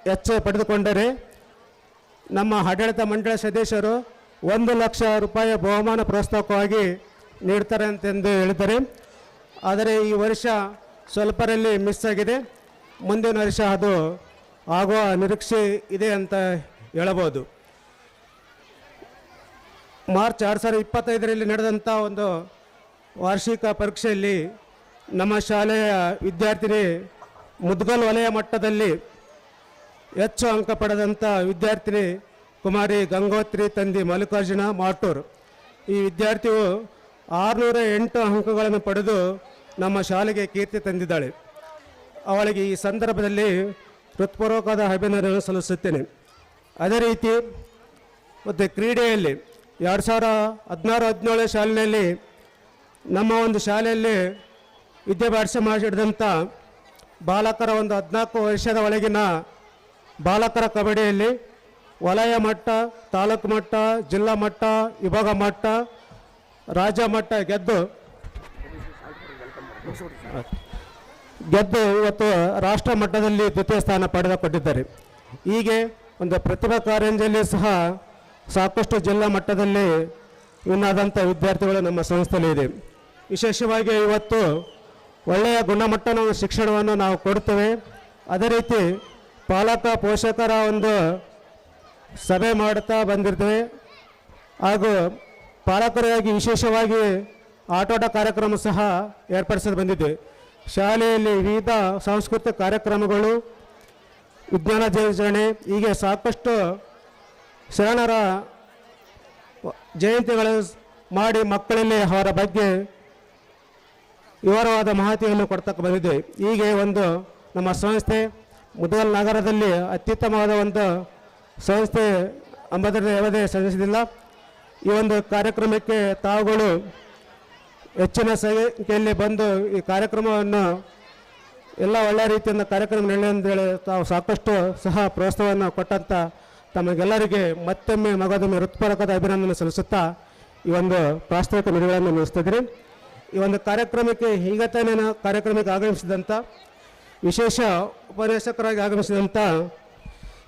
ಹೆಚ್ಚು ಪಡೆದುಕೊಂಡರೆ ನಮ್ಮ ಆಡಳಿತ ಮಂಡಳಿ ಸದಸ್ಯರು 1 ಲಕ್ಷ ರೂಪಾಯಿ ಬಹುಮಾನ ಪ್ರೋತ್ಸಾಹಕವಾಗಿ ನೀಡ್ತಾರೆ ಅಂತೆಂದು ಹೇಳಿದ್ದಾರೆ. ಆದರೆ ಈ ವರ್ಷ ಸ್ವಲ್ಪರಲ್ಲಿ ಮಿಸ್ ಆಗಿದೆ. ಮುಂದಿನ ವರ್ಷ ಅದು ಆಗುವ ನಿರೀಕ್ಷೆ ಇದೆ ಅಂತ ಹೇಳಬಹುದು. ಮಾರ್ಚ್ 2025ರಲ್ಲಿ ನಡೆದಂಥ ಒಂದು ವಾರ್ಷಿಕ ಪರೀಕ್ಷೆಯಲ್ಲಿ ನಮ್ಮ ಶಾಲೆಯ ವಿದ್ಯಾರ್ಥಿನಿ ಮುದ್ಗಲ್ ವಲಯ ಮಟ್ಟದಲ್ಲಿ ಹೆಚ್ಚು ಅಂಕ ಪಡೆದಂಥ ವಿದ್ಯಾರ್ಥಿನಿ ಕುಮಾರಿ ಗಂಗೋತ್ರಿ ತಂದೆ ಮಲ್ಲಿಕಾರ್ಜುನ ಮಾಟೂರ್. ಈ ವಿದ್ಯಾರ್ಥಿಯು 608 ಅಂಕಗಳನ್ನು ಪಡೆದು ನಮ್ಮ ಶಾಲೆಗೆ ಕೀರ್ತಿ ತಂದಿದ್ದಾಳೆ. ಅವಳಿಗೆ ಈ ಸಂದರ್ಭದಲ್ಲಿ ಹೃತ್ಪೂರ್ವಕವಾದ ಅಭಿನಂದನೆ ಸಲ್ಲಿಸುತ್ತೇನೆ. ಅದೇ ರೀತಿ ಮತ್ತು ಕ್ರೀಡೆಯಲ್ಲಿ 2016-17 ಶಾಲೆಯಲ್ಲಿ ನಮ್ಮ ಒಂದು ಶಾಲೆಯಲ್ಲಿ ವಿದ್ಯಾಭ್ಯಾಸ ಮಾಡಿದಂಥ ಬಾಲಕರ ಒಂದು 14 ವರ್ಷದ ಒಳಗಿನ ಬಾಲಕರ ಕಬಡ್ಡಿಯಲ್ಲಿ ವಲಯ ಮಟ್ಟ, ತಾಲೂಕು ಮಟ್ಟ, ಜಿಲ್ಲಾ ಮಟ್ಟ, ವಿಭಾಗ ಮಟ್ಟ, ರಾಜ್ಯ ಮಟ್ಟ ಗೆದ್ದು ಇವತ್ತು ರಾಷ್ಟ್ರ ಮಟ್ಟದಲ್ಲಿ ದ್ವಿತೀಯ ಸ್ಥಾನ ಪಡೆದುಕೊಂಡಿದ್ದಾರೆ. ಹೀಗೆ ಒಂದು ಪ್ರತಿಭಾ ಕಾರಂಜಿಯಲ್ಲಿ ಸಹ ಸಾಕಷ್ಟು ಜಿಲ್ಲಾ ಮಟ್ಟದಲ್ಲಿ ವಿನ್ನಾದಂಥ ವಿದ್ಯಾರ್ಥಿಗಳು ನಮ್ಮ ಸಂಸ್ಥೆಯಲ್ಲಿ ಇದೆ. ವಿಶೇಷವಾಗಿ ಇವತ್ತು ಒಳ್ಳೆಯ ಗುಣಮಟ್ಟದ ಶಿಕ್ಷಣವನ್ನು ನಾವು ಕೊಡ್ತೇವೆ. ಅದೇ ರೀತಿ ಪಾಲಕ ಪೋಷಕರ ಒಂದು ಸಭೆ ಮಾಡುತ್ತಾ ಬಂದಿರ್ತೇವೆ. ಹಾಗೂ ಪಾಲಕರಾಗಿ ವಿಶೇಷವಾಗಿ ಆಟೋಟ ಕಾರ್ಯಕ್ರಮ ಸಹ ಏರ್ಪಡಿಸಲು ಬಂದಿದೆ. ಶಾಲೆಯಲ್ಲಿ ವಿವಿಧ ಸಾಂಸ್ಕೃತಿಕ ಕಾರ್ಯಕ್ರಮಗಳು, ವಿಜ್ಞಾನ ದಿನಾಚರಣೆ, ಹೀಗೆ ಸಾಕಷ್ಟು ಶರಣರ ಜಯಂತಿಗಳು ಮಾಡಿ ಮಕ್ಕಳಲ್ಲಿ ಅವರ ಬಗ್ಗೆ ವಿವರವಾದ ಮಾಹಿತಿಯನ್ನು ಕೊಡ್ತಕ್ಕ ಬಂದಿದೆ. ಹೀಗೆ ಒಂದು ನಮ್ಮ ಸಂಸ್ಥೆ ಮುದಗಲ್ ನಗರದಲ್ಲಿ ಅತ್ಯುತ್ತಮವಾದ ಒಂದು ಸಂಸ್ಥೆ ಅಂಬದರಲ್ಲಿ ಯಾವುದೇ ಸಂಸ್ಥೆಯಿಲ್ಲ. ಈ ಒಂದು ಕಾರ್ಯಕ್ರಮಕ್ಕೆ ತಾವುಗಳು ಹೆಚ್ಚಿನ ಸಂಖ್ಯೆಯಲ್ಲಿ ಬಂದು ಈ ಕಾರ್ಯಕ್ರಮವನ್ನು ಎಲ್ಲ ಒಳ್ಳೆಯ ರೀತಿಯಿಂದ ಕಾರ್ಯಕ್ರಮ ನಡೆಯಂತೇಳಿ ತಾವು ಸಾಕಷ್ಟು ಸಹ ಪ್ರೋತ್ಸಾಹವನ್ನು ಕೊಟ್ಟಂಥ ತಮಗೆಲ್ಲರಿಗೆ ಮತ್ತೊಮ್ಮೆ ಮಗದೊಮ್ಮೆ ಹೃತ್ಪೂರ್ವಕದ ಅಭಿನಂದನೆ ಸಲ್ಲಿಸುತ್ತಾ ಈ ಒಂದು ಪ್ರಾಸ್ತಾವಿಕ ನುಡಿಗಳನ್ನು ನಡೆಸ್ತಿದ್ದೀನಿ. ಈ ಒಂದು ಕಾರ್ಯಕ್ರಮಕ್ಕೆ ಈಗ ತಾನೇ ಕಾರ್ಯಕ್ರಮಕ್ಕೆ ಆಗಮಿಸಿದಂಥ ವಿಶೇಷ ಉಪನ್ಯಾಸಕರಾಗಿ ಆಗಮಿಸಿದಂಥ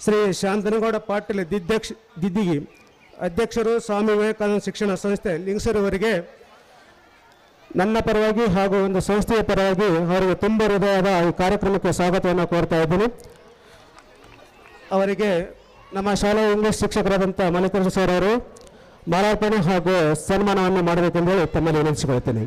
ಶ್ರೀ ಶಾಂತನಗೌಡ ಪಾಟೀಲ್ ದಿದ್ದಿಗಿ ಅಧ್ಯಕ್ಷರು, ಸ್ವಾಮಿ ವಿವೇಕಾನಂದ ಶಿಕ್ಷಣ ಸಂಸ್ಥೆ ಲಿಂಗಸೂರವರಿಗೆ ನನ್ನ ಪರವಾಗಿ ಹಾಗೂ ಒಂದು ಸಂಸ್ಥೆಯ ಪರವಾಗಿ ಅವರಿಗೆ ತುಂಬ ಹೃದಯದ ಈ ಕಾರ್ಯಕ್ರಮಕ್ಕೆ ಸ್ವಾಗತವನ್ನು ಕೋರ್ತಾ ಇದ್ದೀನಿ. ಅವರಿಗೆ ನಮ್ಮ ಶಾಲೆಯ ಇಂಗ್ಲಿಷ್ ಶಿಕ್ಷಕರಾದಂಥ ಮಲ್ಲಿಕಾರ್ಜುನ ಸರ್ ಅವರು ಮಾಲಾರ್ಪಣೆ ಹಾಗೂ ಸನ್ಮಾನವನ್ನು ಮಾಡಬೇಕೆಂದೇಳಿ ತಮ್ಮಲ್ಲಿ ವಿನಂತಿಸಿಕೊಳ್ತೇನೆ.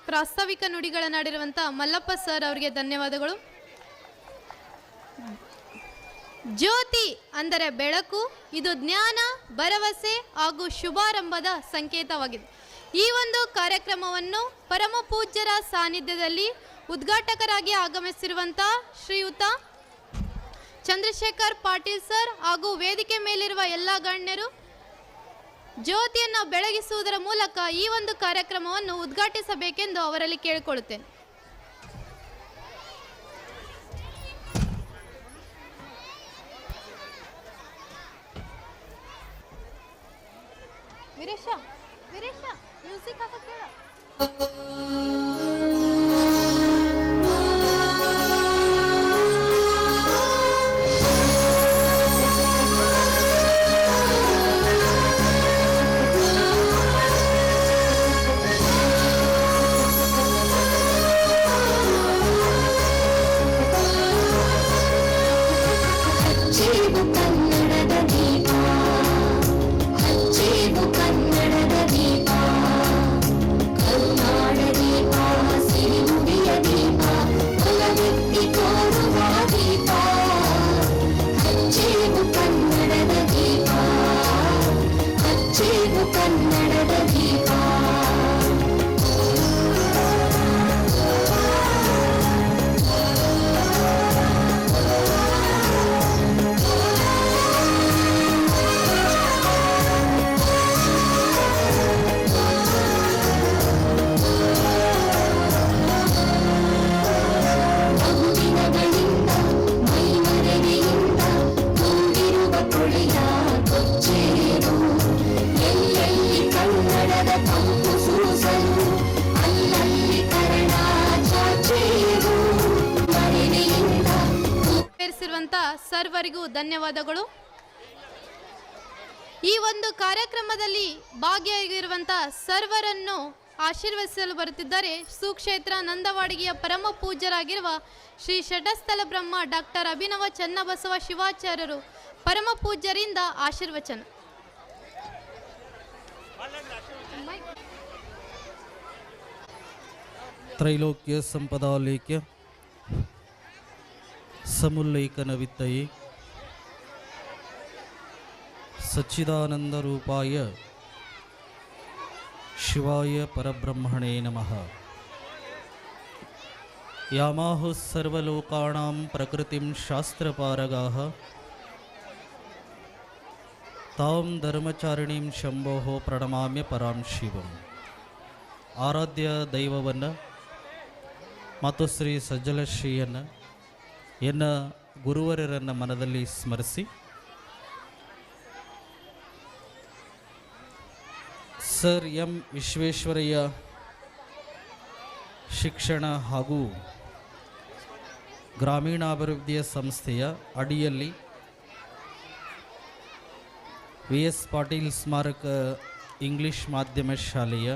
ಪ್ರಾಸ್ತಾವಿಕ ನುಡಿಗಳನ್ನಾಡಿರುವಂಥ ಮಲ್ಲಪ್ಪ ಸರ್ ಅವರಿಗೆ ಧನ್ಯವಾದಗಳು. ಜ್ಯೋತಿ ಅಂದರೆ ಬೆಳಕು, ಇದು ಜ್ಞಾನ, ಭರವಸೆ ಹಾಗೂ ಶುಭಾರಂಭದ ಸಂಕೇತವಾಗಿದೆ. ಈ ಒಂದು ಕಾರ್ಯಕ್ರಮವನ್ನು ಪರಮ ಪೂಜ್ಯರ ಸಾನ್ನಿಧ್ಯದಲ್ಲಿ ಉದ್ಘಾಟಕರಾಗಿ ಆಗಮಿಸಿರುವಂಥ ಶ್ರೀಯುತ ಚಂದ್ರಶೇಖರ್ ಪಾಟೀಲ್ ಸರ್ ಹಾಗೂ ವೇದಿಕೆ ಮೇಲಿರುವ ಎಲ್ಲ ಗಣ್ಯರು ಜ್ಯೋತಿಯನ್ನು ಬೆಳಗಿಸುವುದರ ಮೂಲಕ ಈ ಒಂದು ಕಾರ್ಯಕ್ರಮವನ್ನು ಉದ್ಘಾಟಿಸಬೇಕೆಂದು ಅವರಲ್ಲಿ ಕೇಳಿಕೊಳ್ಳುತ್ತೇನೆ. ವೀರೇಶ ಮ್ಯೂಸಿಕ್ ಹಾಕಕ್ಕೆ ಹೇಳ. ಸರ್ವರಿಗೂ ಧನ್ಯವಾದಗಳು. ಈ ಒಂದು ಕಾರ್ಯಕ್ರಮದಲ್ಲಿ ಭಾಗಿಯಾಗಿರುವಂತಹ ಸರ್ವರನ್ನು ಆಶೀರ್ವದಿಸಲು ಬರುತ್ತಿದ್ದಾರೆ ಸುಕ್ಷೇತ್ರ ನಂದವಾಡಿಗೆಯ ಪರಮ ಪೂಜ್ಯರಾಗಿರುವ ಶ್ರೀ ಷಟಸ್ಥಲ ಬ್ರಹ್ಮ ಡಾಕ್ಟರ್ ಅಭಿನವ ಚನ್ನಬಸವ ಶಿವಾಚಾರ್ಯರು ಪರಮ ಪೂಜ್ಯರಿಂದ ಆಶೀರ್ವಚನ. ತ್ರೈಲೋಕ್ಯ ಸಂಪದಾಲೇಖ್ಯ ಸಮುಲ್ಲೇಖನ ವಿತ್ತಯೇ ಸಚ್ಚಿದಾನಂದ ರೂಪಾಯ ಶಿವಾಯ ಪರಬ್ರಹ್ಮಣೇ ನಮಃ. ಯಾಮಾಹು ಸರ್ವಲೋಕಾನಾಂ ಪ್ರಕೃತಿಂ ಶಾಸ್ತ್ರಪಾರಗಾಃ ತಾಂ ಧರ್ಮಚಾರಿಣೀಂ ಶಂಭೋ ಪ್ರಣಮಾಮ್ಯ ಪರಾಂ ಶಿವಂ. ಆರಾಧ್ಯ ದೈವವನ್ನು ಮತ್ತು ಶ್ರೀ ಸಜ್ಜಲಶ್ರೀಯನ್ನು ಎನ್ನ ಗುರುವರರನ್ನು ಮನದಲ್ಲಿ ಸ್ಮರಿಸಿ ಸರ್ ಎಂ ವಿಶ್ವೇಶ್ವರಯ್ಯ ಶಿಕ್ಷಣ ಹಾಗೂ ಗ್ರಾಮೀಣಾಭಿವೃದ್ಧಿಯ ಸಂಸ್ಥೆಯ ಅಡಿಯಲ್ಲಿ ವಿ ಎಸ್ ಪಾಟೀಲ್ ಸ್ಮಾರಕ ಇಂಗ್ಲಿಷ್ ಮಾಧ್ಯಮ ಶಾಲೆಯ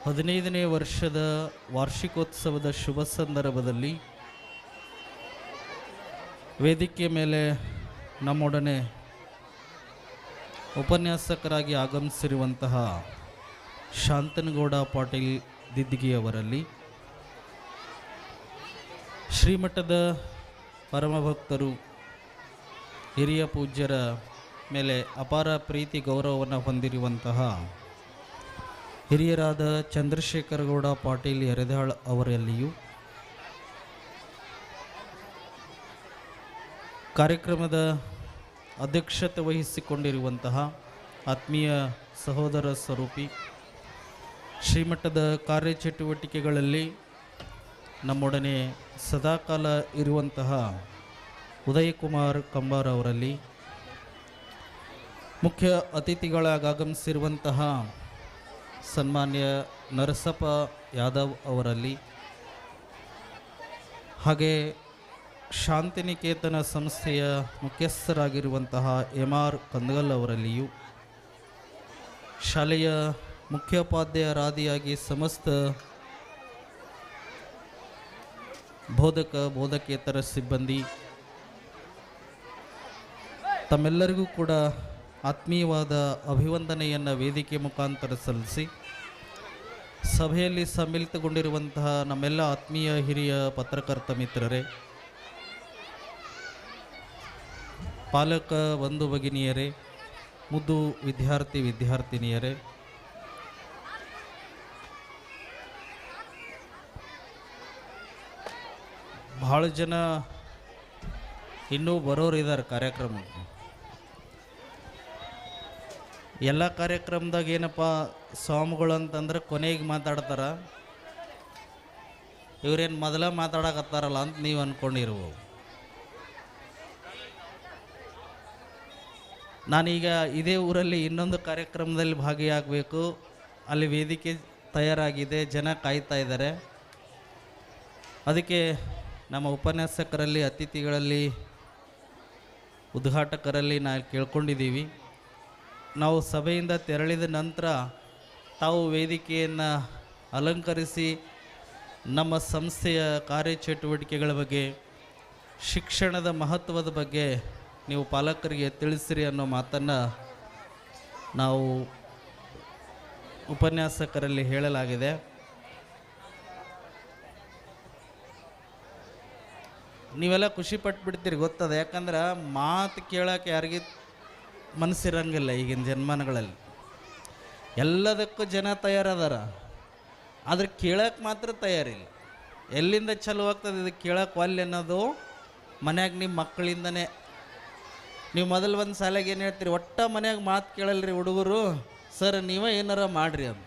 15ನೇ ವರ್ಷದ ವಾರ್ಷಿಕೋತ್ಸವದ ಶುಭ ಸಂದರ್ಭದಲ್ಲಿ ವೇದಿಕೆ ಮೇಲೆ ನಮ್ಮೊಡನೆ ಉಪನ್ಯಾಸಕರಾಗಿ ಆಗಮಿಸಿರುವಂತಹ ಶಾಂತನಗೌಡ ಪಾಟೀಲ್ ದಿದ್ದಿಗಿಯವರಲ್ಲಿ, ಶ್ರೀಮಠದ ಪರಮಭಕ್ತರು ಹಿರಿಯ ಪೂಜ್ಯರ ಮೇಲೆ ಅಪಾರ ಪ್ರೀತಿ ಗೌರವವನ್ನು ಹೊಂದಿರುವಂತಹ ಹಿರಿಯರಾದ ಚಂದ್ರಶೇಖರಗೌಡ ಪಾಟೀಲ್ ಯರದಾಳ್ ಅವರಲ್ಲಿಯೂ, ಕಾರ್ಯಕ್ರಮದ ಅಧ್ಯಕ್ಷತೆ ವಹಿಸಿಕೊಂಡಿರುವಂತಹ ಆತ್ಮೀಯ ಸಹೋದರ ಸ್ವರೂಪಿ, ಶ್ರೀಮಠದ ಕಾರ್ಯಚಟುವಟಿಕೆಗಳಲ್ಲಿ ನಮ್ಮೊಡನೆ ಸದಾಕಾಲ ಇರುವಂತಹ ಉದಯಕುಮಾರ್ ಕಂಬಾರ್ ಅವರಲ್ಲಿ, ಮುಖ್ಯ ಅತಿಥಿಗಳಾಗಿ ಆಗಮಿಸಿರುವಂತಹ ಸನ್ಮಾನ್ಯ ನರಸಪ್ಪ ಯಾದವ್ ಅವರಲ್ಲಿ, ಹಾಗೆ ಶಾಂತಿನಿಕೇತನ ಸಂಸ್ಥೆಯ ಮುಖ್ಯಸ್ಥರಾಗಿರುವಂತಹ MR ಕಂದಗಲ್ ಅವರಲ್ಲಿಯೂ, ಶಾಲೆಯ ಮುಖ್ಯೋಪಾಧ್ಯಾಯರಾದಿಯಾಗಿ ಸಮಸ್ತ ಬೋಧಕೇತರ ಸಿಬ್ಬಂದಿ ತಮ್ಮೆಲ್ಲರಿಗೂ ಕೂಡ ಆತ್ಮೀಯವಾದ ಅಭಿವಂದನೆಯನ್ನು ವೇದಿಕೆ ಮುಖಾಂತರ ಸಲ್ಲಿಸಿ, ಸಭೆಯಲ್ಲಿ ಸಮ್ಮಿಲಿತಗೊಂಡಿರುವಂತಹ ನಮ್ಮೆಲ್ಲ ಆತ್ಮೀಯ ಹಿರಿಯ ಪತ್ರಕರ್ತ ಮಿತ್ರರೇ, ಪಾಲಕ ಬಂಧು ಭಗಿನಿಯರೇ, ಮುದ್ದು ವಿದ್ಯಾರ್ಥಿನಿಯರೇ, ಭಾಳ ಜನ ಇನ್ನೂ ಬರೋರಿದ್ದಾರೆ ಕಾರ್ಯಕ್ರಮಕ್ಕೆ. ಎಲ್ಲ ಕಾರ್ಯಕ್ರಮದಾಗ ಏನಪ್ಪ ಸ್ವಾಮಿಗಳು ಅಂತಂದ್ರೆ ಕೊನೆಗೆ ಮಾತಾಡ್ತಾರೆ, ಇವರೇನು ಮೊದಲ ಮಾತಾಡಕತ್ತಾರಲ್ಲ ಅಂತ ನೀವು ಅಂದ್ಕೊಂಡಿರ್ಬೋದು. ನಾನೀಗ ಇದೇ ಊರಲ್ಲಿ ಇನ್ನೊಂದು ಕಾರ್ಯಕ್ರಮದಲ್ಲಿ ಭಾಗಿಯಾಗಬೇಕು, ಅಲ್ಲಿ ವೇದಿಕೆ ತಯಾರಾಗಿದೆ, ಜನ ಕಾಯ್ತಾ ಇದ್ದಾರೆ. ಅದಕ್ಕೆ ನಮ್ಮ ಉಪನ್ಯಾಸಕರಲ್ಲಿ, ಅತಿಥಿಗಳಲ್ಲಿ, ಉದ್ಘಾಟಕರಲ್ಲಿ ನಾವು ಕೇಳ್ಕೊಂಡಿದ್ದೀವಿ, ನಾವು ಸಭೆಯಿಂದ ತೆರಳಿದ ನಂತರ ತಾವು ವೇದಿಕೆಯನ್ನು ಅಲಂಕರಿಸಿ ನಮ್ಮ ಸಂಸ್ಥೆಯ ಕಾರ್ಯಚಟುವಟಿಕೆಗಳ ಬಗ್ಗೆ, ಶಿಕ್ಷಣದ ಮಹತ್ವದ ಬಗ್ಗೆ ನೀವು ಪಾಲಕರಿಗೆ ತಿಳಿಸಿರಿ ಅನ್ನೋ ಮಾತನ್ನು ನಾವು ಉಪನ್ಯಾಸಕರಲ್ಲಿ ಹೇಳಲಾಗಿದೆ. ನೀವೆಲ್ಲ ಖುಷಿ ಪಟ್ಬಿಡ್ತೀರಿ ಗೊತ್ತದ, ಯಾಕಂದ್ರೆ ಮಾತು ಕೇಳೋಕೆ ಯಾರಿಗೆ ಮನಸ್ಸಿರಂಗಿಲ್ಲ ಈಗಿನ ಜನ್ಮಾನಗಳಲ್ಲಿ. ಎಲ್ಲದಕ್ಕೂ ಜನ ತಯಾರದಾರ, ಆದ್ರೆ ಕೇಳೋಕೆ ಮಾತ್ರ ತಯಾರಿಲ್ಲ. ಎಲ್ಲಿಂದ ಚಲೋ ಆಗ್ತದೆ ಇದು ಕೇಳೋಕೆ ಒಲ್ಲೆ ಅನ್ನೋದು ಮನ್ಯಾಗ ನಿಮ್ಮ ಮಕ್ಕಳಿಂದನೇ. ನೀವು ಮೊದಲು ಒಂದು ಸಾಲಾಗ ಏನು ಹೇಳ್ತೀರಿ, ಒಟ್ಟ ಮನ್ಯಾಗ ಮಾತು ಕೇಳಲ್ರಿ ಹುಡುಗರು, ಸರ್ ನೀವೇ ಏನಾರ ಮಾಡಿರಿ ಅಂತ.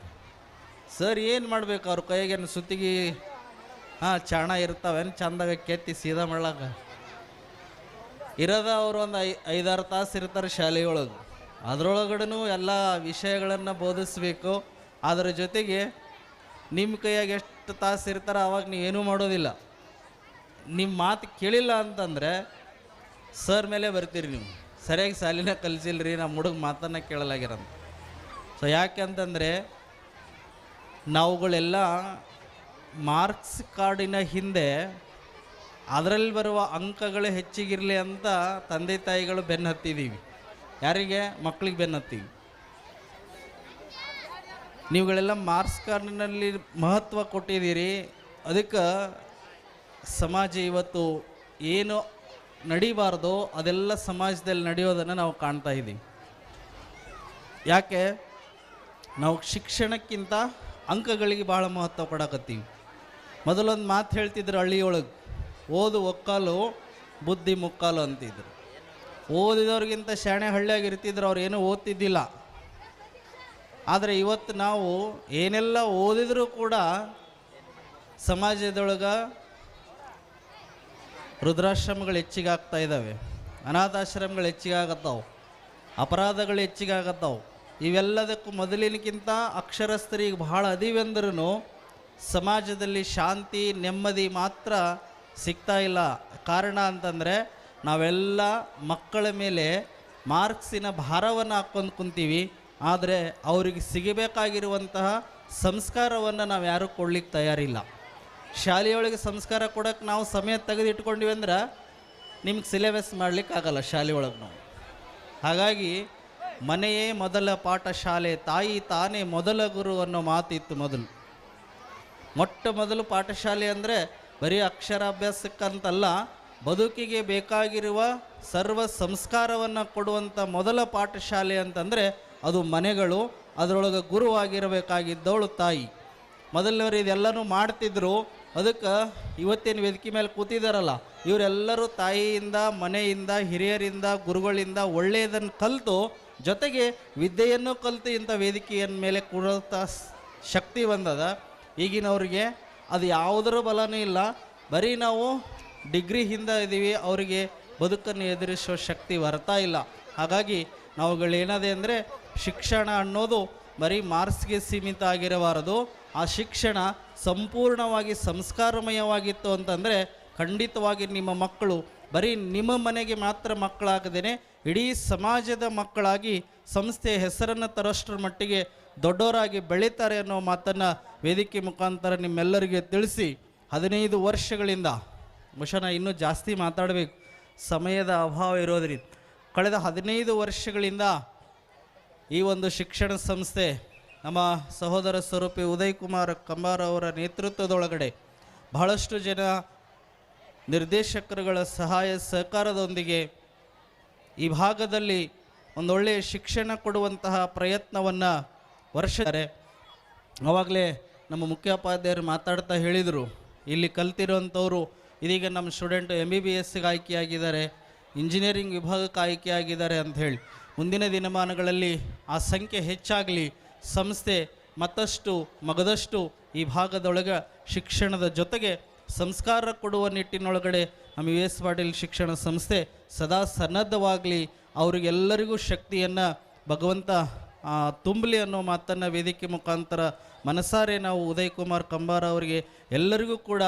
ಸರ್ ಏನು ಮಾಡ್ಬೇಕು, ಅವ್ರ ಕೈಗೇನು ಸುತ್ತಿಗೆ ಚಾಣ ಇರ್ತಾವೇನು ಚಂದಾಗ ಕೆತ್ತಿ ಸೀದಾ ಮಾಡ್ಲಾಕ ಇರೋದ. ಅವರು ಒಂದು 5-6 ತಾಸು ಇರ್ತಾರೆ ಶಾಲೆಯೊಳಗೆ, ಅದರೊಳಗಡೆನೂ ಎಲ್ಲ ವಿಷಯಗಳನ್ನು ಬೋಧಿಸ್ಬೇಕು. ಅದರ ಜೊತೆಗೆ ನಿಮ್ಮ ಕೈಯಾಗ ಎಷ್ಟು ತಾಸು ಇರ್ತಾರೋ ಅವಾಗ ನೀವೇನೂ ಮಾಡೋದಿಲ್ಲ. ನಿಮ್ಮ ಮಾತು ಕೇಳಿಲ್ಲ ಅಂತಂದರೆ ಸರ್ ಮೇಲೆ ಬರ್ತೀರಿ, ನೀವು ಸರಿಯಾಗಿ ಸಾಲಿನ ಕಲಿಸಿಲ್ರಿ, ನಮ್ಮ ಹುಡುಗ ಮಾತನ್ನು ಕೇಳಲಾಗಿರಂತ. ಸೊ ಯಾಕೆ ಅಂತಂದರೆ ನಾವುಗಳೆಲ್ಲ ಮಾರ್ಕ್ಸ್ ಕಾರ್ಡಿನ ಹಿಂದೆ ಅದರಲ್ಲಿ ಬರುವ ಅಂಕಗಳು ಹೆಚ್ಚಿಗಿರಲಿ ಅಂತ ತಂದೆ ತಾಯಿಗಳು ಬೆನ್ನು ಹತ್ತಿದ್ದೀವಿ. ಯಾರಿಗೆ? ಮಕ್ಕಳಿಗೆ ಬೆನ್ನು ಹತ್ತೀವಿ. ನೀವುಗಳೆಲ್ಲ ಮಾರ್ಕ್ಸ್ ಕಾರ್ಡಿನಲ್ಲಿ ಮಹತ್ವ ಕೊಟ್ಟಿದ್ದೀರಿ. ಅದಕ್ಕೆ ಸಮಾಜ ಇವತ್ತು ಏನು ನಡಿಬಾರ್ದು ಅದೆಲ್ಲ ಸಮಾಜದಲ್ಲಿ ನಡೆಯೋದನ್ನು ನಾವು ಕಾಣ್ತಾ ಇದ್ದೀವಿ. ಯಾಕೆ? ನಾವು ಶಿಕ್ಷಣಕ್ಕಿಂತ ಅಂಕಗಳಿಗೆ ಭಾಳ ಮಹತ್ವ ಕೊಡಕತ್ತೀವಿ. ಮೊದಲೊಂದು ಮಾತು ಹೇಳ್ತಿದ್ರು ಹಳ್ಳಿಯೊಳಗೆ, ಓದು ಒಕ್ಕಾಲು ಬುದ್ಧಿ ಮುಕ್ಕಾಲು ಅಂತಿದ್ರು. ಓದಿದವ್ರಿಗಿಂತ ಶಾಣೆ ಹಳ್ಳಿಯಾಗ ಇರ್ತಿದ್ರು, ಅವ್ರು ಏನೂ ಓದ್ತಿದ್ದಿಲ್ಲ. ಆದರೆ ಇವತ್ತು ನಾವು ಏನೆಲ್ಲ ಓದಿದರೂ ಕೂಡ ಸಮಾಜದೊಳಗೆ ವೃದ್ಧಾಶ್ರಮಗಳು ಹೆಚ್ಚಿಗೆ ಆಗ್ತಾ ಇದ್ದಾವೆ, ಅನಾಥಾಶ್ರಮಗಳು ಹೆಚ್ಚಿಗೆ ಆಗತ್ತಾವೆ, ಅಪರಾಧಗಳು ಹೆಚ್ಚಿಗೆ ಆಗತ್ತಾವೆ. ಇವೆಲ್ಲದಕ್ಕೂ ಮೊದಲಿನಕ್ಕಿಂತ ಅಕ್ಷರಸ್ಥರಿಗೆ ಭಾಳ ಅದಿವೆಂದ್ರೂ ಸಮಾಜದಲ್ಲಿ ಶಾಂತಿ ನೆಮ್ಮದಿ ಮಾತ್ರ ಸಿಗ್ತಾ ಇಲ್ಲ. ಕಾರಣ ಅಂತಂದರೆ ನಾವೆಲ್ಲ ಮಕ್ಕಳ ಮೇಲೆ ಮಾರ್ಕ್ಸಿನ ಭಾರವನ್ನು ಹಾಕ್ಕೊಂಡು ಕುಂತೀವಿ. ಆದರೆ ಅವರಿಗೆ ಸಿಗಬೇಕಾಗಿರುವಂತಹ ಸಂಸ್ಕಾರವನ್ನು ನಾವು ಯಾರೂ ಕೊಡ್ಲಿಕ್ಕೆ ತಯಾರಿಲ್ಲ. ಶಾಲೆಯೊಳಗೆ ಸಂಸ್ಕಾರ ಕೊಡೋಕ್ಕೆ ನಾವು ಸಮಯ ತೆಗೆದಿಟ್ಕೊಂಡಿವಿ ಅಂದ್ರೆ ನಿಮ್ಗೆ ಸಿಲೆಬಸ್ ಮಾಡಲಿಕ್ಕಾಗಲ್ಲ ಶಾಲೆಯೊಳಗೆ ನಾವು. ಹಾಗಾಗಿ ಮನೆಯೇ ಮೊದಲ ಪಾಠಶಾಲೆ, ತಾಯಿ ತಾನೇ ಮೊದಲ ಗುರು ಅನ್ನೋ ಮಾತಿತ್ತು ಮೊದಲು. ಮೊದಲು ಪಾಠಶಾಲೆ ಅಂದರೆ ಬರೀ ಅಕ್ಷರಾಭ್ಯಾಸಕ್ಕಂತಲ್ಲ, ಬದುಕಿಗೆ ಬೇಕಾಗಿರುವ ಸರ್ವ ಸಂಸ್ಕಾರವನ್ನು ಕೊಡುವಂಥ ಮೊದಲ ಪಾಠಶಾಲೆ ಅಂತಂದರೆ ಅದು ಮನೆಗಳು. ಅದರೊಳಗೆ ಗುರುವಾಗಿರಬೇಕಾಗಿದ್ದವಳು ತಾಯಿ. ಮೊದಲನವರು ಇದೆಲ್ಲನೂ ಮಾಡ್ತಿದ್ರು. ಅದಕ್ಕೆ ಇವತ್ತೇನು ವೇದಿಕೆ ಮೇಲೆ ಕೂತಿದ್ದಾರಲ್ಲ, ಇವರೆಲ್ಲರೂ ತಾಯಿಯಿಂದ, ಮನೆಯಿಂದ, ಹಿರಿಯರಿಂದ, ಗುರುಗಳಿಂದ ಒಳ್ಳೆಯದನ್ನು ಕಲಿತು, ಜೊತೆಗೆ ವಿದ್ಯೆಯನ್ನು ಕಲಿತು ಇಂಥ ವೇದಿಕೆಯ ಮೇಲೆ ಕೊಡುವಂಥ ಶಕ್ತಿ ಬಂದದ. ಈಗಿನವ್ರಿಗೆ ಅದು ಯಾವುದರ ಬಲನೂ ಇಲ್ಲ. ಬರೀ ನಾವು ಡಿಗ್ರಿ ಹಿಂದೆ ಇದ್ದೀವಿ, ಅವರಿಗೆ ಬದುಕನ್ನು ಎದುರಿಸುವ ಶಕ್ತಿ ಬರ್ತಾ ಇಲ್ಲ. ಹಾಗಾಗಿ ನಾವುಗಳೇನದೆ ಅಂದರೆ ಶಿಕ್ಷಣ ಅನ್ನೋದು ಬರೀ ಮಾರ್ಕ್ಸ್ಗೆ ಸೀಮಿತ ಆಗಿರಬಾರದು. ಆ ಶಿಕ್ಷಣ ಸಂಪೂರ್ಣವಾಗಿ ಸಂಸ್ಕಾರಮಯವಾಗಿತ್ತು ಅಂತಂದರೆ ಖಂಡಿತವಾಗಿ ನಿಮ್ಮ ಮಕ್ಕಳು ಬರೀ ನಿಮ್ಮ ಮನೆಗೆ ಮಾತ್ರ ಮಕ್ಕಳಾಗದೇನೆ ಇಡೀ ಸಮಾಜದ ಮಕ್ಕಳಾಗಿ ಸಂಸ್ಥೆಯ ಹೆಸರನ್ನು ತರೋಷ್ಟರ ಮಟ್ಟಿಗೆ ದೊಡ್ಡವರಾಗಿ ಬೆಳೀತಾರೆ ಅನ್ನೋ ಮಾತನ್ನು ವೇದಿಕೆ ಮುಖಾಂತರ ನಿಮ್ಮೆಲ್ಲರಿಗೆ ತಿಳಿಸಿ, 15 ವರ್ಷಗಳಿಂದ ಬಹುಶಃ ಇನ್ನೂ ಜಾಸ್ತಿ ಮಾತಾಡಬೇಕು, ಸಮಯದ ಅಭಾವ ಇರೋದ್ರಿಂದ ಕಳೆದ 15 ವರ್ಷಗಳಿಂದ ಈ ಒಂದು ಶಿಕ್ಷಣ ಸಂಸ್ಥೆ ನಮ್ಮ ಸಹೋದರ ಸ್ವರೂಪಿ ಉದಯ್ ಕುಮಾರ್ ಕಂಬಾರ ಅವರ ನೇತೃತ್ವದೊಳಗಡೆ ಬಹಳಷ್ಟು ಜನ ನಿರ್ದೇಶಕರುಗಳ ಸಹಾಯ ಸಹಕಾರದೊಂದಿಗೆ ಈ ಭಾಗದಲ್ಲಿ ಒಂದೊಳ್ಳೆಯ ಶಿಕ್ಷಣ ಕೊಡುವಂತಹ ಪ್ರಯತ್ನವನ್ನು ವರ್ಷದ್ದಾರೆ. ಆವಾಗಲೇ ನಮ್ಮ ಮುಖ್ಯೋಪಾಧ್ಯಾಯರು ಮಾತಾಡ್ತಾ ಹೇಳಿದರು, ಇಲ್ಲಿ ಕಲ್ತಿರೋಂಥವ್ರು ಇದೀಗ ನಮ್ಮ ಸ್ಟೂಡೆಂಟ್ MBBSಗೆ ಆಯ್ಕೆಯಾಗಿದ್ದಾರೆ, ಇಂಜಿನಿಯರಿಂಗ್ ವಿಭಾಗಕ್ಕೆ ಆಯ್ಕೆಯಾಗಿದ್ದಾರೆ ಅಂಥೇಳಿ. ಮುಂದಿನ ದಿನಮಾನಗಳಲ್ಲಿ ಆ ಸಂಖ್ಯೆ ಹೆಚ್ಚಾಗಲಿ, ಸಂಸ್ಥೆ ಮತ್ತಷ್ಟು ಮಗದಷ್ಟು ಈ ಭಾಗದೊಳಗೆ ಶಿಕ್ಷಣದ ಜೊತೆಗೆ ಸಂಸ್ಕಾರ ಕೊಡುವ ನಿಟ್ಟಿನೊಳಗಡೆ ನಮ್ಮ US ಪಾಟೀಲ್ ಶಿಕ್ಷಣ ಸಂಸ್ಥೆ ಸದಾ ಸನ್ನದ್ಧವಾಗಲಿ, ಅವರಿಗೆಲ್ಲರಿಗೂ ಶಕ್ತಿಯನ್ನು ಭಗವಂತ ತುಂಬಲಿ ಅನ್ನೋ ಮಾತನ್ನು ವೇದಿಕೆ ಮುಖಾಂತರ ಮನಸಾರೆ ನಾವು ಉದಯ್ ಕುಮಾರ್ ಕಂಬಾರ ಅವರಿಗೆ ಎಲ್ಲರಿಗೂ ಕೂಡ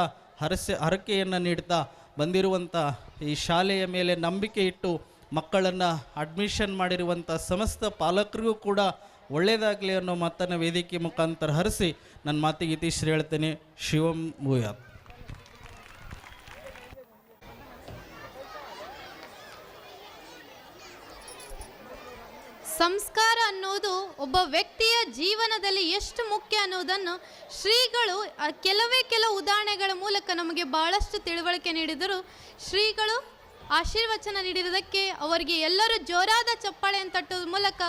ಹರಕೆಯನ್ನು ನೀಡ್ತಾ ಬಂದಿರುವಂಥ ಈ ಶಾಲೆಯ ಮೇಲೆ ನಂಬಿಕೆ ಇಟ್ಟು ಮಕ್ಕಳನ್ನು ಅಡ್ಮಿಷನ್ ಮಾಡಿರುವಂಥ ಸಮಸ್ತ ಪಾಲಕರಿಗೂ ಕೂಡ ಒಳ್ಳೆಯದಾಗಲಿ ಅನ್ನೋ ಮಾತನ್ನು ವೇದಿಕೆ ಮುಖಾಂತರ ಹರಿಸಿ ನನ್ನ ಮಾತಿಗೆ ಇತಿಶ್ರೀ ಹೇಳ್ತೇನೆ. ಶಿವಂ ಭೂಯಾತ್. ಸಂಸ್ಕಾರ ಅನ್ನೋದು ಒಬ್ಬ ವ್ಯಕ್ತಿಯ ಜೀವನದಲ್ಲಿ ಎಷ್ಟು ಮುಖ್ಯ ಅನ್ನೋದನ್ನು ಶ್ರೀಗಳು ಕೆಲವು ಉದಾಹರಣೆಗಳ ಮೂಲಕ ನಮಗೆ ಬಹಳಷ್ಟು ತಿಳುವಳಿಕೆ ನೀಡಿದರು. ಶ್ರೀಗಳು ಆಶೀರ್ವಚನ ನೀಡಿರುವುದಕ್ಕೆ ಅವರಿಗೆ ಎಲ್ಲರೂ ಜೋರಾದ ಚಪ್ಪಾಳೆಯನ್ನು ತಟ್ಟುವ ಮೂಲಕ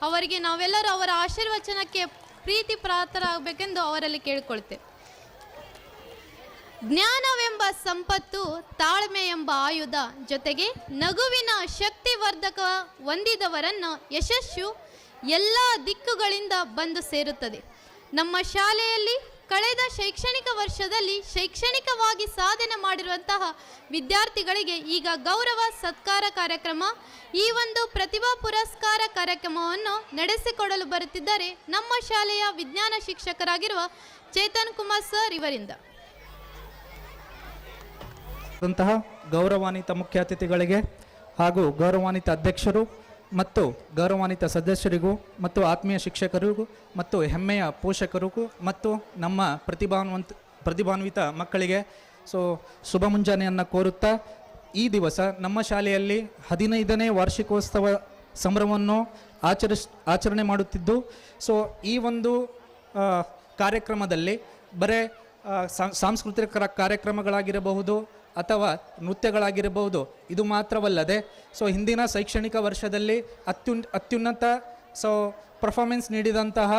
ಅವರಿಗೆ ನಾವೆಲ್ಲರೂ ಅವರ ಆಶೀರ್ವಚನಕ್ಕೆ ಪ್ರೀತಿ ಪಾತ್ರರಾಗಬೇಕೆಂದು ಅವರಲ್ಲಿ ಕೇಳಿಕೊಳ್ತೇವೆ. ಜ್ಞಾನವೆಂಬ ಸಂಪತ್ತು, ತಾಳ್ಮೆ ಎಂಬ ಆಯುಧ, ಜೊತೆಗೆ ನಗುವಿನ ಶಕ್ತಿವರ್ಧಕ ಹೊಂದಿದವರನ್ನು ಯಶಸ್ಸು ಎಲ್ಲ ದಿಕ್ಕುಗಳಿಂದ ಬಂದು ಸೇರುತ್ತದೆ. ನಮ್ಮ ಶಾಲೆಯಲ್ಲಿ ಕಳೆದ ಶೈಕ್ಷಣಿಕ ವರ್ಷದಲ್ಲಿ ಶೈಕ್ಷಣಿಕವಾಗಿ ಸಾಧನೆ ಮಾಡಿರುವಂತಹ ವಿದ್ಯಾರ್ಥಿಗಳಿಗೆ ಈಗ ಗೌರವ ಸತ್ಕಾರ ಕಾರ್ಯಕ್ರಮ, ಈ ಒಂದು ಪ್ರತಿಭಾ ಪುರಸ್ಕಾರ ಕಾರ್ಯಕ್ರಮವನ್ನು ನಡೆಸಿಕೊಡಲು ಬರುತ್ತಿದ್ದಾರೆ ನಮ್ಮ ಶಾಲೆಯ ವಿಜ್ಞಾನ ಶಿಕ್ಷಕರಾಗಿರುವ ಚೇತನ್ ಕುಮಾರ್ ಸರ್ ಇವರಿಂದ. ಗೌರವಾನ್ವಿತ ಮುಖ್ಯ ಅತಿಥಿಗಳಿಗೆ ಹಾಗೂ ಗೌರವಾನ್ವಿತ ಅಧ್ಯಕ್ಷರು ಮತ್ತು ಗೌರವಾನ್ವಿತ ಸದಸ್ಯರಿಗೂ ಮತ್ತು ಆತ್ಮೀಯ ಶಿಕ್ಷಕರಿಗೂ ಮತ್ತು ಹೆಮ್ಮೆಯ ಪೋಷಕರಿಗೂ ಮತ್ತು ನಮ್ಮ ಪ್ರತಿಭಾನ್ವಿತ ಮಕ್ಕಳಿಗೆ ಶುಭ ಮುಂಜಾನೆಯನ್ನು ಕೋರುತ್ತಾ, ಈ ದಿವಸ ನಮ್ಮ ಶಾಲೆಯಲ್ಲಿ 15ನೇ ವಾರ್ಷಿಕೋತ್ಸವ ಸಂಭ್ರಮವನ್ನು ಆಚರಣೆ ಮಾಡುತ್ತಿದ್ದು, ಈ ಒಂದು ಕಾರ್ಯಕ್ರಮದಲ್ಲಿ ಬರೇ ಸಾಂಸ್ಕೃತಿಕ ಕಾರ್ಯಕ್ರಮಗಳಾಗಿರಬಹುದು ಅಥವಾ ನೃತ್ಯಗಳಾಗಿರಬಹುದು, ಇದು ಮಾತ್ರವಲ್ಲದೆ ಹಿಂದಿನ ಶೈಕ್ಷಣಿಕ ವರ್ಷದಲ್ಲಿ ಅತ್ಯುನ್ನತ ಪರ್ಫಾರ್ಮೆನ್ಸ್ ನೀಡಿದಂತಹ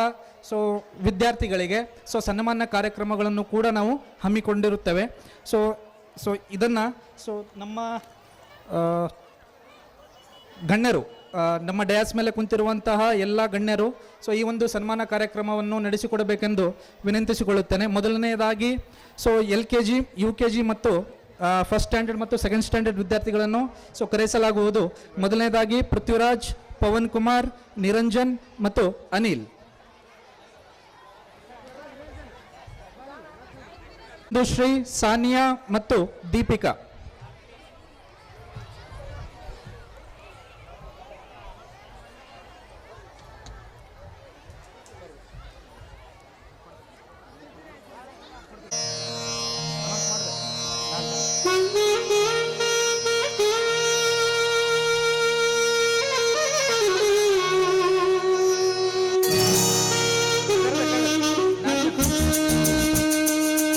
ವಿದ್ಯಾರ್ಥಿಗಳಿಗೆ ಸನ್ಮಾನ ಕಾರ್ಯಕ್ರಮಗಳನ್ನು ಕೂಡ ನಾವು ಹಮ್ಮಿಕೊಂಡಿರುತ್ತೇವೆ. ಇದನ್ನು ನಮ್ಮ ಗಣ್ಯರು, ನಮ್ಮ ಡಯಾಸ್ ಮೇಲೆ ಕುಂತಿರುವಂತಹ ಎಲ್ಲ ಗಣ್ಯರು ಈ ಒಂದು ಸನ್ಮಾನ ಕಾರ್ಯಕ್ರಮವನ್ನು ನಡೆಸಿಕೊಡಬೇಕೆಂದು ವಿನಂತಿಸಿಕೊಳ್ಳುತ್ತೇನೆ. ಮೊದಲನೆಯದಾಗಿ LKG, UKG ಮತ್ತು ಫಸ್ಟ್ ಸ್ಟ್ಯಾಂಡರ್ಡ್ ಮತ್ತು ಸೆಕೆಂಡ್ ಸ್ಟ್ಯಾಂಡರ್ಡ್ ವಿದ್ಯಾರ್ಥಿಗಳನ್ನು ಕರೆಸಲಾಗುವುದು. ಮೊದಲನೇದಾಗಿ ಪೃಥ್ವಿರಾಜ್, ಪವನ್ ಕುಮಾರ್, ನಿರಂಜನ್ ಮತ್ತು ಅನಿಲ್. ಶ್ರೀ ಸಾನಿಯಾ ಮತ್ತು ದೀಪಿಕಾ.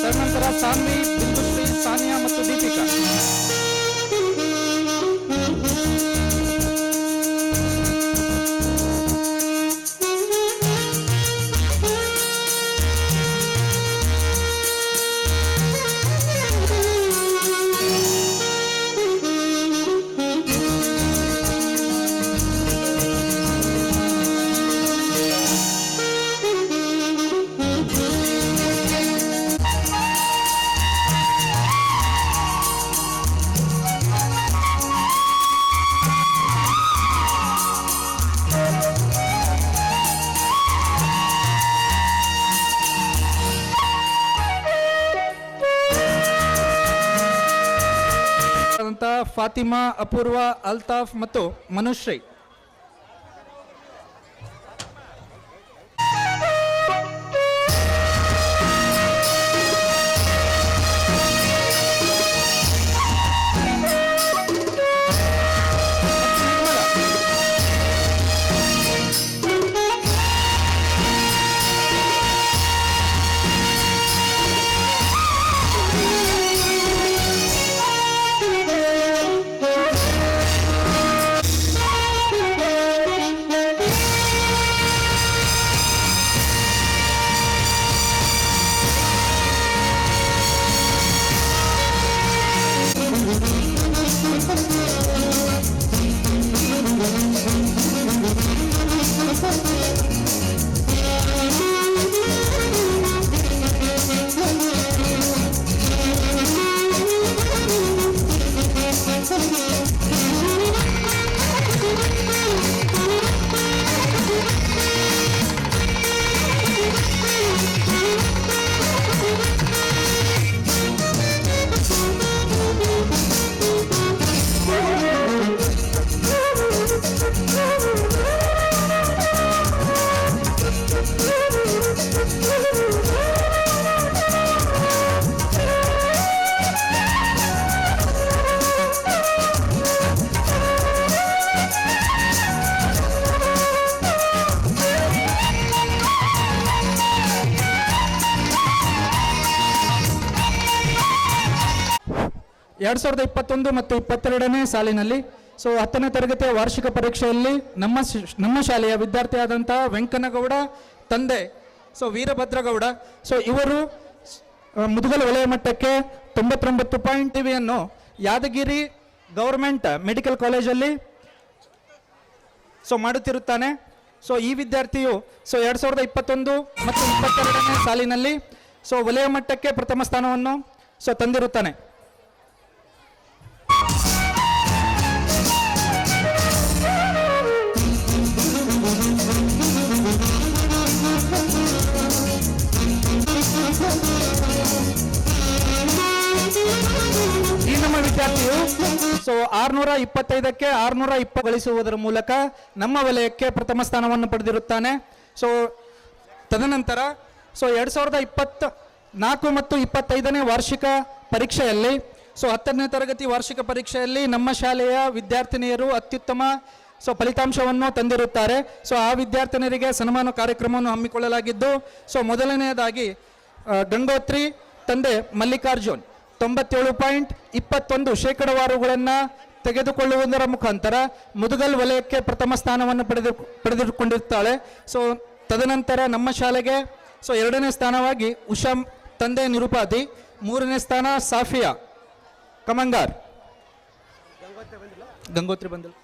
ತದನಂತರ ಸಾನ್ವಿ, ಬಿಂದುಶ್ರೀ, ಸಾನಿಯಾ ಮತ್ತು ದೀಪಿಕಾ. ಫಾತಿಮಾ, ಅಪೂರ್ವ, ಅಲ್ತಾಫ್ ಮತ್ತು ಮನುಶ್ರೀ. ಎರಡು ಸಾವಿರದ 21 ಮತ್ತು 22ನೇ ಸಾಲಿನಲ್ಲಿ ಸೊ 10ನೇ ತರಗತಿಯ ವಾರ್ಷಿಕ ಪರೀಕ್ಷೆಯಲ್ಲಿ ನಮ್ಮ ಶಾಲೆಯ ವಿದ್ಯಾರ್ಥಿಯಾದಂಥ ವೆಂಕನಗೌಡ ತಂದೆ ಸೊ ವೀರಭದ್ರಗೌಡ ಸೊ ಇವರು ಮುದುಗಲ್ ವಲಯ ಮಟ್ಟಕ್ಕೆ 99 ಪಾಯಿಂಟ್ ಟಿವಿಯನ್ನು ಯಾದಗಿರಿ ಗೌರ್ಮೆಂಟ್ ಮೆಡಿಕಲ್ ಕಾಲೇಜಲ್ಲಿ ಸೊ ಮಾಡುತ್ತಿರುತ್ತಾನೆ. ಸೊ ಈ ವಿದ್ಯಾರ್ಥಿಯು ಸೊ 2021 ಮತ್ತು 22ನೇ ಸಾಲಿನಲ್ಲಿ ಸೊ ವಲಯ ಮಟ್ಟಕ್ಕೆ ಪ್ರಥಮ ಸ್ಥಾನವನ್ನು ಸೊ ತಂದಿರುತ್ತಾನೆ. ಈ ನಮ್ಮ ವಿದ್ಯಾರ್ಥಿಯು ಸೊ 625ಕ್ಕೆ 620 ಗಳಿಸುವುದರ ಮೂಲಕ ನಮ್ಮ ವಲಯಕ್ಕೆ ಪ್ರಥಮ ಸ್ಥಾನವನ್ನು ಪಡೆದಿರುತ್ತಾನೆ. ಸೊ ತದನಂತರ ಸೊ 2024 ಮತ್ತು 25ನೇ ವಾರ್ಷಿಕ ಪರೀಕ್ಷೆಯಲ್ಲಿ ಸೊ 10ನೇ ತರಗತಿ ವಾರ್ಷಿಕ ಪರೀಕ್ಷೆಯಲ್ಲಿ ನಮ್ಮ ಶಾಲೆಯ ವಿದ್ಯಾರ್ಥಿನಿಯರು ಅತ್ಯುತ್ತಮ ಸೊ ಫಲಿತಾಂಶವನ್ನು ತಂದಿರುತ್ತಾರೆ. ಸೊ ಆ ವಿದ್ಯಾರ್ಥಿನಿಯರಿಗೆ ಸನ್ಮಾನ ಕಾರ್ಯಕ್ರಮವನ್ನು ಹಮ್ಮಿಕೊಳ್ಳಲಾಗಿದ್ದು ಸೊ ಮೊದಲನೆಯದಾಗಿ ಗಂಗೋತ್ರಿ ತಂದೆ ಮಲ್ಲಿಕಾರ್ಜುನ್ 97.21 ಶೇಕಡಾವಾರುಗಳನ್ನು ತೆಗೆದುಕೊಳ್ಳುವುದರ ಮುಖಾಂತರ ಮುದುಗಲ್ ವಲಯಕ್ಕೆ ಪ್ರಥಮ ಸ್ಥಾನವನ್ನು ಪಡೆದುಕೊಂಡಿರ್ತಾಳೆ. ಸೊ ತದನಂತರ ನಮ್ಮ ಶಾಲೆಗೆ ಸೊ 2ನೇ ಸ್ಥಾನವಾಗಿ ಉಷಾ ತಂದೆ ನಿರುಪಾದಿ, 3ನೇ ಸ್ಥಾನ ಸಾಫಿಯಾ ಕಮಂಗಾರ್. ಗಂಗೋತ್ರಿ ಬಂದಿಲ್ಲ.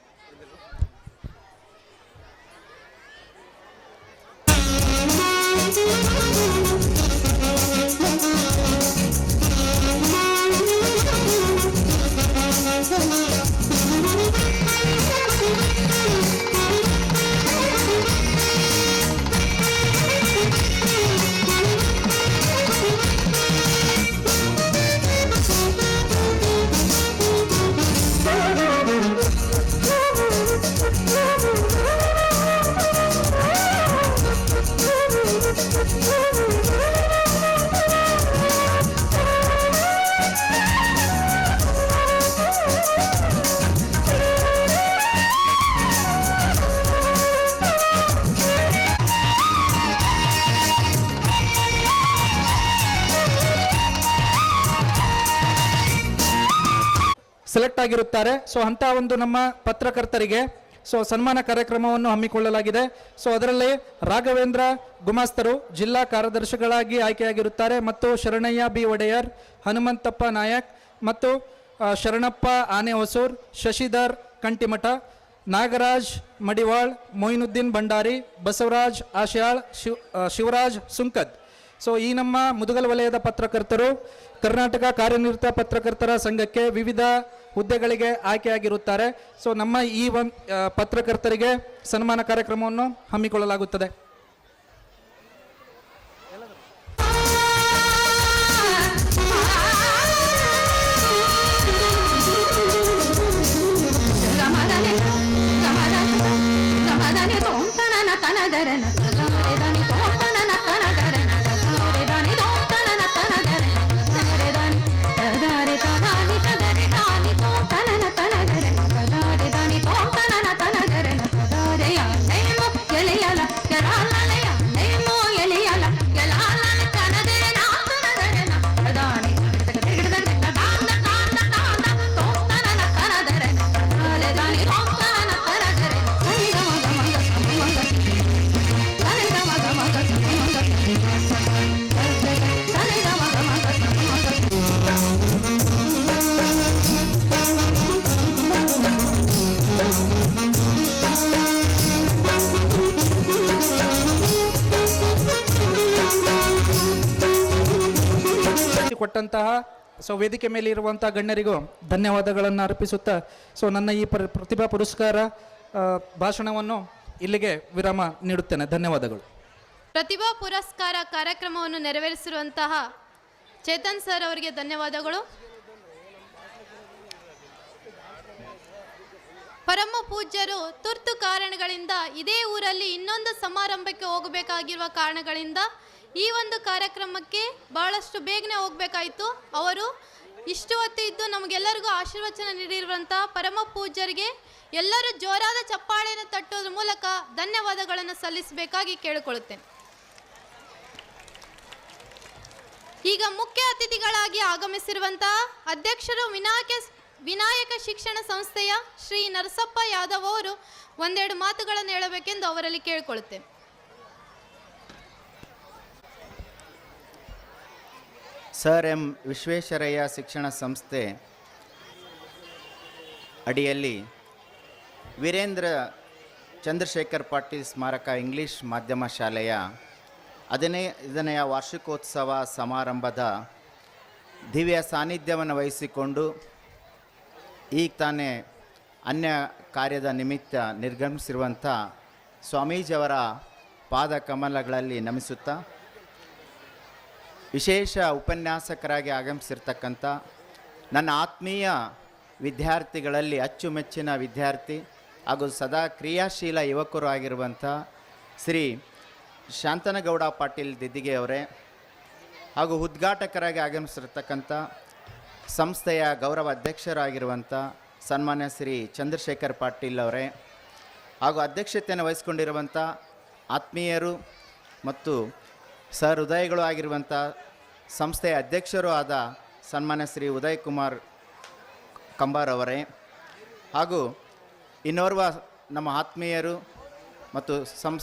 ಸೆಲೆಕ್ಟ್ ಆಗಿರುತ್ತಾರೆ. ಸೊ ಅಂಥ ಒಂದು ನಮ್ಮ ಪತ್ರಕರ್ತರಿಗೆ ಸೊ ಸನ್ಮಾನ ಕಾರ್ಯಕ್ರಮವನ್ನು ಹಮ್ಮಿಕೊಳ್ಳಲಾಗಿದೆ. ಸೊ ಅದರಲ್ಲಿ ರಾಘವೇಂದ್ರ ಗುಮಾಸ್ತರು ಜಿಲ್ಲಾ ಕಾರ್ಯದರ್ಶಿಗಳಾಗಿ ಆಯ್ಕೆಯಾಗಿರುತ್ತಾರೆ ಮತ್ತು ಶರಣಯ್ಯ ಬಿ ಒಡೆಯರ್, ಹನುಮಂತಪ್ಪ ನಾಯಕ್ ಮತ್ತು ಶರಣಪ್ಪ ಆನೆ ಹೊಸೂರ್, ಶಶಿಧರ್ ಕಂಟಿಮಠ, ನಾಗರಾಜ್ ಮಡಿವಾಳ್, ಮೊಯಿನುದ್ದೀನ್ ಭಂಡಾರಿ, ಬಸವರಾಜ್ ಆಶ್ಯಾಳ್, ಶಿವರಾಜ್ ಸುಂಕದ್. ಸೊ ಈ ನಮ್ಮ ಮುದಗಲ್ ವಲಯದ ಪತ್ರಕರ್ತರು ಕರ್ನಾಟಕ ಕಾರ್ಯನಿರತ ಪತ್ರಕರ್ತರ ಸಂಘಕ್ಕೆ ವಿವಿಧ ಹುದ್ದೆಗಳಿಗೆ ಆಯ್ಕೆಯಾಗಿರುತ್ತಾರೆ. ಸೊ ನಮ್ಮ ಈ ಪತ್ರಕರ್ತರಿಗೆ ಸನ್ಮಾನ ಕಾರ್ಯಕ್ರಮವನ್ನು ಹಮ್ಮಿಕೊಳ್ಳಲಾಗುತ್ತದೆ. ಕೊಟ್ಟಂತಹ ಸೊ ವೇದಿಕೆ ಮೇಲೆ ಇರುವಂತಹ ಗಣ್ಯರಿಗೂ ಧನ್ಯವಾದಗಳನ್ನು ಅರ್ಪಿಸುತ್ತಾ ಸೊ ನನ್ನ ಈ ಪ್ರತಿಭಾ ಪುರಸ್ಕಾರ ಭಾಷಣವನ್ನು ಇಲ್ಲಿಗೆ ವಿರಾಮ ನೀಡುತ್ತೇನೆ. ಧನ್ಯವಾದಗಳು. ಪ್ರತಿಭಾ ಪುರಸ್ಕಾರ ಕಾರ್ಯಕ್ರಮವನ್ನು ನೆರವೇರಿಸಿರುವಂತಹ ಚೇತನ್ ಸರ್ ಅವರಿಗೆ ಧನ್ಯವಾದಗಳು. ಪರಮ ಪೂಜ್ಯರು ತುರ್ತು ಕಾರಣಗಳಿಂದ ಇದೇ ಊರಲ್ಲಿ ಇನ್ನೊಂದು ಸಮಾರಂಭಕ್ಕೆ ಹೋಗಬೇಕಾಗಿರುವ ಕಾರಣಗಳಿಂದ ಈ ಒಂದು ಕಾರ್ಯಕ್ರಮಕ್ಕೆ ಬಹಳಷ್ಟು ಬೇಗನೆ ಹೋಗಬೇಕಾಯಿತು. ಅವರು ಇಷ್ಟು ಹೊತ್ತು ಇದ್ದು ನಮಗೆಲ್ಲರಿಗೂ ಆಶೀರ್ವಚನ ನೀಡಿರುವಂತಹ ಪರಮ ಪೂಜ್ಯರಿಗೆ ಎಲ್ಲರೂ ಜೋರಾದ ಚಪ್ಪಾಳೆಯನ್ನು ತಟ್ಟೋದ್ರ ಮೂಲಕ ಧನ್ಯವಾದಗಳನ್ನು ಸಲ್ಲಿಸಬೇಕಾಗಿ ಕೇಳಿಕೊಳ್ಳುತ್ತೇನೆ. ಈಗ ಮುಖ್ಯ ಅತಿಥಿಗಳಾಗಿ ಆಗಮಿಸಿರುವಂತಹ ಅಧ್ಯಕ್ಷರು ವಿನಾಯಕ ಶಿಕ್ಷಣ ಸಂಸ್ಥೆಯ ಶ್ರೀ ನರಸಪ್ಪ ಯಾದವ್ ಅವರು ಒಂದೆರಡು ಮಾತುಗಳನ್ನು ಹೇಳಬೇಕೆಂದು ಅವರಲ್ಲಿ ಕೇಳಿಕೊಳ್ಳುತ್ತೇನೆ. ಸರ್ ಎಂ ವಿಶ್ವೇಶ್ವರಯ್ಯ ಶಿಕ್ಷಣ ಸಂಸ್ಥೆ ಅಡಿಯಲ್ಲಿ ವೀರೇಂದ್ರ ಚಂದ್ರಶೇಖರ್ ಪಾಟೀಲ್ ಸ್ಮಾರಕ ಇಂಗ್ಲೀಷ್ ಮಾಧ್ಯಮ ಶಾಲೆಯ 15ನೇ ವಾರ್ಷಿಕೋತ್ಸವ ಸಮಾರಂಭದ ದಿವ್ಯ ಸಾನ್ನಿಧ್ಯವನ್ನು ವಹಿಸಿಕೊಂಡು ಈಗ ತಾನೇ ಅನ್ಯ ಕಾರ್ಯದ ನಿಮಿತ್ತ ನಿರ್ಗಮಿಸಿರುವಂಥ ಸ್ವಾಮೀಜಿಯವರ ಪಾದ ಕಮಲಗಳಲ್ಲಿ ನಮಿಸುತ್ತಾ ವಿಶೇಷ ಉಪನ್ಯಾಸಕರಾಗಿ ಆಗಮಿಸಿರ್ತಕ್ಕಂಥ ನನ್ನ ಆತ್ಮೀಯ ವಿದ್ಯಾರ್ಥಿಗಳಲ್ಲಿ ಅಚ್ಚುಮೆಚ್ಚಿನ ವಿದ್ಯಾರ್ಥಿ ಹಾಗೂ ಸದಾ ಕ್ರಿಯಾಶೀಲ ಯುವಕರು ಆಗಿರುವಂಥ ಶ್ರೀ ಶಾಂತನಗೌಡ ಪಾಟೀಲ್ ದಿದ್ದಿಗೆ ಅವರೇ ಹಾಗೂ ಉದ್ಘಾಟಕರಾಗಿ ಆಗಮಿಸಿರ್ತಕ್ಕಂಥ ಸಂಸ್ಥೆಯ ಗೌರವ ಅಧ್ಯಕ್ಷರಾಗಿರುವಂಥ ಸನ್ಮಾನ್ಯ ಶ್ರೀ ಚಂದ್ರಶೇಖರ್ ಪಾಟೀಲ್ ಅವರೇ ಹಾಗೂ ಅಧ್ಯಕ್ಷತೆಯನ್ನು ವಹಿಸಿಕೊಂಡಿರುವಂಥ ಆತ್ಮೀಯರು ಮತ್ತು ಸಹೃದಯಗಳು ಆಗಿರುವಂಥ ಸಂಸ್ಥೆಯ ಅಧ್ಯಕ್ಷರೂ ಆದ ಸನ್ಮಾನ್ಯ ಶ್ರೀ ಉದಯ್ ಕುಮಾರ್ ಕಂಬಾರ್ ಅವರೇ ಹಾಗೂ ಇನ್ನೋರ್ವ ನಮ್ಮ ಆತ್ಮೀಯರು ಮತ್ತು